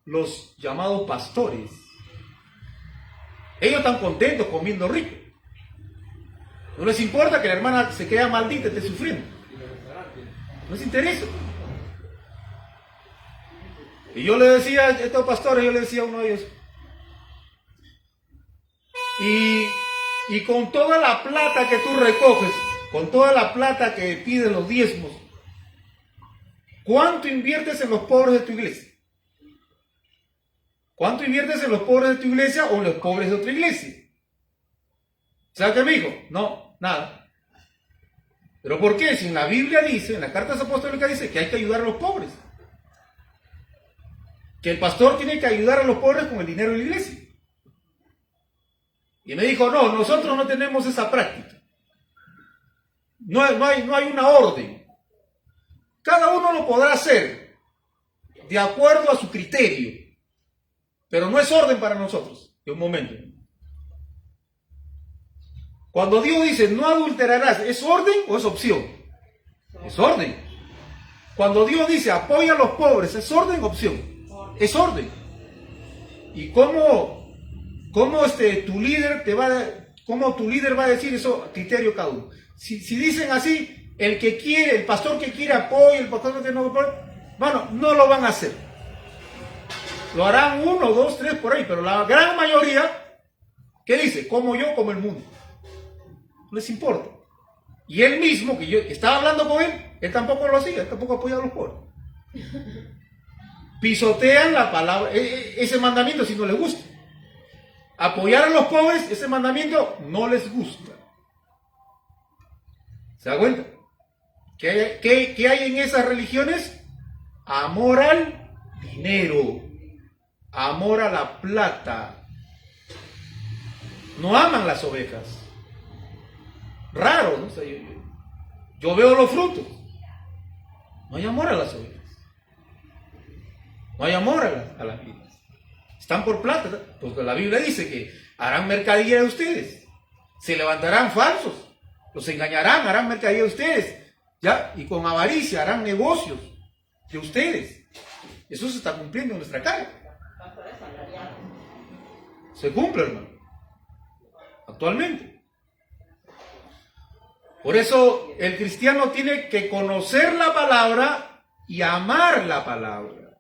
Los llamados pastores. Ellos están contentos comiendo rico. No les importa que la hermana se quede maldita, esté sufriendo. No les interesa. Y yo le decía a estos pastores, yo le decía a uno de ellos, y con toda la plata que tú recoges, con toda la plata que piden los diezmos, ¿cuánto inviertes en los pobres de tu iglesia? ¿Cuánto inviertes en los pobres de tu iglesia o en los pobres de otra iglesia? ¿Sabes qué me dijo? No, nada. ¿Pero por qué? Si en la Biblia dice, en las cartas apostólicas dice que hay que ayudar a los pobres. Que el pastor tiene que ayudar a los pobres con el dinero de la iglesia. Y me dijo, no, nosotros no tenemos esa práctica. No hay una orden. Cada uno lo podrá hacer de acuerdo a su criterio. Pero no es orden para nosotros. De un momento. Cuando Dios dice no adulterarás, ¿es orden o es opción? Es orden. Cuando Dios dice apoya a los pobres, ¿es orden o opción? Es orden. ¿Y cómo tu líder va a decir eso a criterio cada uno? Si dicen así, el que quiere, el pastor que quiere apoya, el pastor que no apoya, bueno, no lo van a hacer. Lo harán 1, 2, 3 por ahí, pero la gran mayoría, ¿qué dice? Como yo, como el mundo. No les importa. Y él mismo, que yo estaba hablando con él tampoco lo hacía, él tampoco apoyaba a los pobres. Pisotean la palabra, ese mandamiento si no les gusta. Apoyar a los pobres, ese mandamiento no les gusta. ¿Se da cuenta? ¿Qué hay en esas religiones? Amor al dinero, amor a la plata. No aman las ovejas. Raro, ¿no? O sea, yo veo los frutos. No hay amor a las ovejas. No hay amor a las vidas. Están por plata, ¿no? Porque la Biblia dice que harán mercadería de ustedes. Se levantarán falsos. Los engañarán, harán mercadería de ustedes. ¿Ya? Y con avaricia harán negocios de ustedes. Eso se está cumpliendo en nuestra calle. Se cumple, hermano. Actualmente. Por eso el cristiano tiene que conocer la palabra y amar la palabra.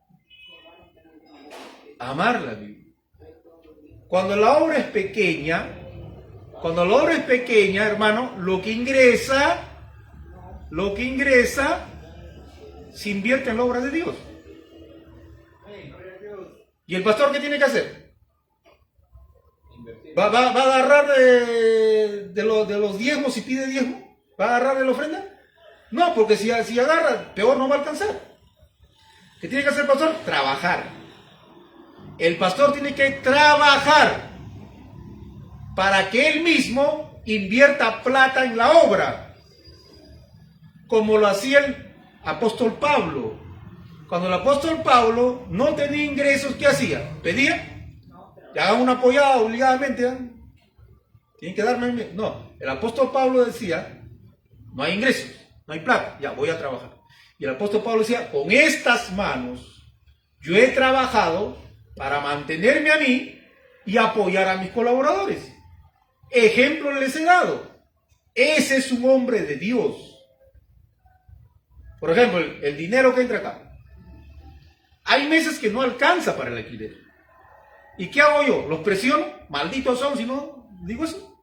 Amar la Biblia. Cuando la obra es pequeña, hermano, lo que ingresa se invierte en la obra de Dios. ¿Y el pastor qué tiene que hacer? ¿Va a agarrar de los diezmos si pide diezmo? ¿Va a agarrar de la ofrenda? No, porque si agarra, peor no va a alcanzar. ¿Qué tiene que hacer el pastor? Trabajar. El pastor tiene que trabajar para que él mismo invierta plata en la obra, como lo hacía el apóstol Pablo. Cuando el apóstol Pablo no tenía ingresos, ¿qué hacía? Pedía, le hagan una apoyada obligadamente, ¿eh? Tienen que darme. No, el apóstol Pablo decía, no hay ingresos, no hay plata, ya voy a trabajar. Y el apóstol Pablo decía, con estas manos yo he trabajado para mantenerme a mí y apoyar a mis colaboradores. Ejemplo les he dado. Ese es un hombre de Dios. Por ejemplo, el dinero que entra acá. Hay meses que no alcanza para el alquiler. ¿Y qué hago yo? ¿Los presiono? Malditos son si no digo eso.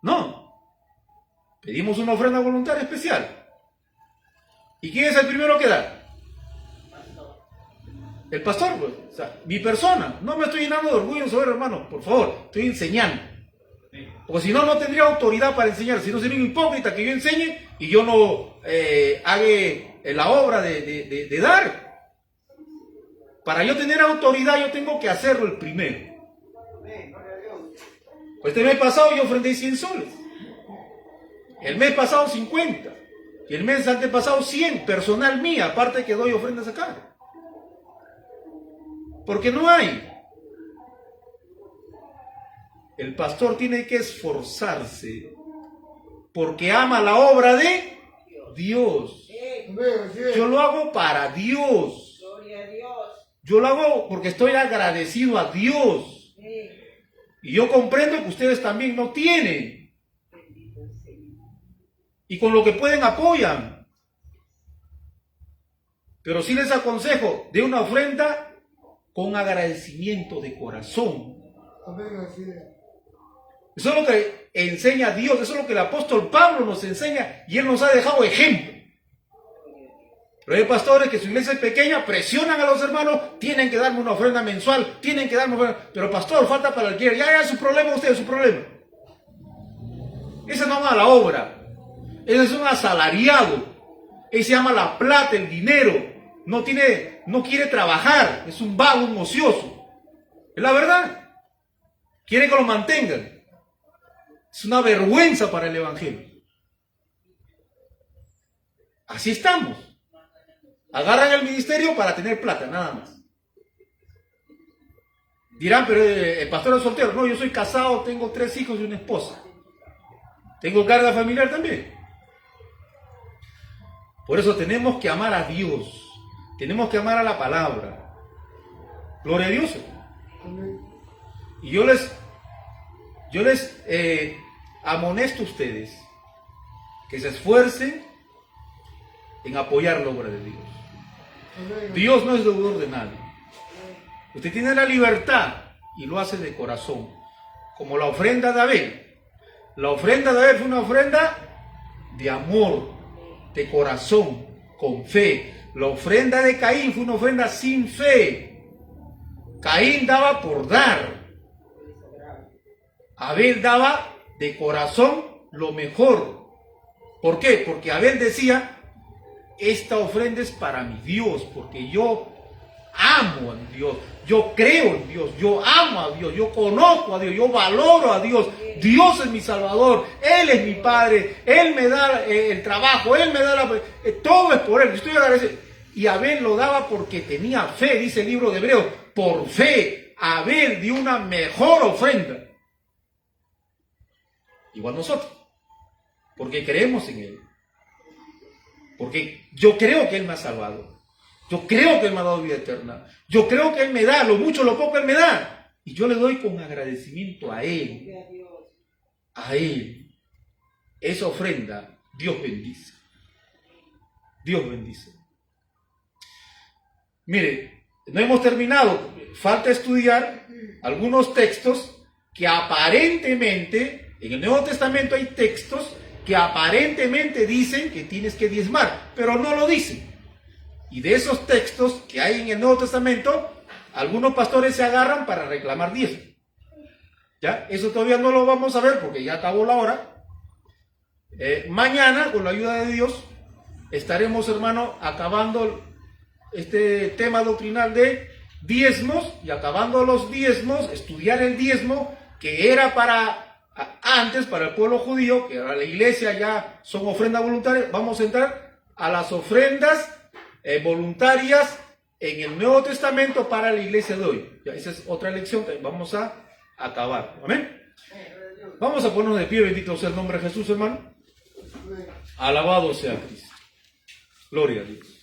No. Pedimos una ofrenda voluntaria especial. ¿Y quién es el primero que da? El pastor, pues, o sea, mi persona. No me estoy llenando de orgullo sobre, hermano, por favor, estoy enseñando. Porque si no, no tendría autoridad para enseñar. Si no, sería un hipócrita que yo enseñe y yo no haga la obra de dar. Para yo tener autoridad, yo tengo que hacerlo el primero. Pues este mes pasado yo ofrendé 100 soles. El mes pasado 50. Y el mes antepasado 100, personal mía, aparte que doy ofrendas acá. Porque no hay. El pastor tiene que esforzarse porque ama la obra de Dios. Yo lo hago para Dios. Yo lo hago porque estoy agradecido a Dios. Y yo comprendo que ustedes también no tienen. Y con lo que pueden apoyan. Pero sí les aconsejo de una ofrenda con agradecimiento de corazón. Eso es lo que enseña Dios, eso es lo que el apóstol Pablo nos enseña y él nos ha dejado ejemplo. Pero hay pastores que su iglesia es pequeña, presionan a los hermanos, tienen que darme una ofrenda mensual, tienen que darme una ofrenda. Pero pastor, falta para el alquiler, ya su problema usted, su problema. Ese no va a la obra, ese es un asalariado, ese ama la plata, el dinero, no quiere trabajar, es un vago, un ocioso. Es la verdad, quiere que lo mantengan. Es una vergüenza para el evangelio. Así estamos. Agarran el ministerio para tener plata, nada más. Dirán, pero el pastor es soltero. No, yo soy casado, tengo 3 hijos y una esposa. Tengo carga familiar también. Por eso tenemos que amar a Dios. Tenemos que amar a la palabra. Gloria a Dios. Y yo les amonesto a ustedes que se esfuercen en apoyar la obra de Dios. Dios no es deudor de nadie. Usted tiene la libertad y lo hace de corazón, como la ofrenda de Abel. La ofrenda de Abel fue una ofrenda de amor, de corazón, con fe. La ofrenda de Caín fue una ofrenda sin fe. Caín daba por dar. Abel daba de corazón lo mejor. ¿Por qué? Porque Abel decía, esta ofrenda es para mi Dios, porque yo amo a Dios, yo creo en Dios, yo amo a Dios, yo conozco a Dios, yo valoro a Dios. Dios es mi Salvador, Él es mi Padre, Él me da el trabajo, Él me da todo es por Él, estoy agradecido. Y Abel lo daba porque tenía fe, dice el libro de Hebreos, por fe Abel dio una mejor ofrenda. Igual nosotros, porque creemos en Él. Porque yo creo que Él me ha salvado. Yo creo que Él me ha dado vida eterna. Yo creo que Él me da, lo mucho, lo poco Él me da. Y yo le doy con agradecimiento a Él. A Él. Esa ofrenda, Dios bendice. Dios bendice. Mire, no hemos terminado. Falta estudiar algunos textos que aparentemente, en el Nuevo Testamento hay textos que aparentemente dicen que tienes que diezmar, pero no lo dicen. Y de esos textos que hay en el Nuevo Testamento, algunos pastores se agarran para reclamar diezmo. ¿Ya? Eso todavía no lo vamos a ver porque ya acabó la hora. Mañana, con la ayuda de Dios, estaremos, hermano, acabando este tema doctrinal de diezmos y acabando los diezmos, estudiar el diezmo que era antes para el pueblo judío, que ahora la iglesia ya son ofrendas voluntarias. Vamos a entrar a las ofrendas voluntarias en el Nuevo Testamento para la iglesia de hoy. Ya, esa es otra lección que vamos a acabar. Amén. Vamos a ponernos de pie, bendito sea el nombre de Jesús, hermano. Alabado sea Cristo. Gloria a Dios.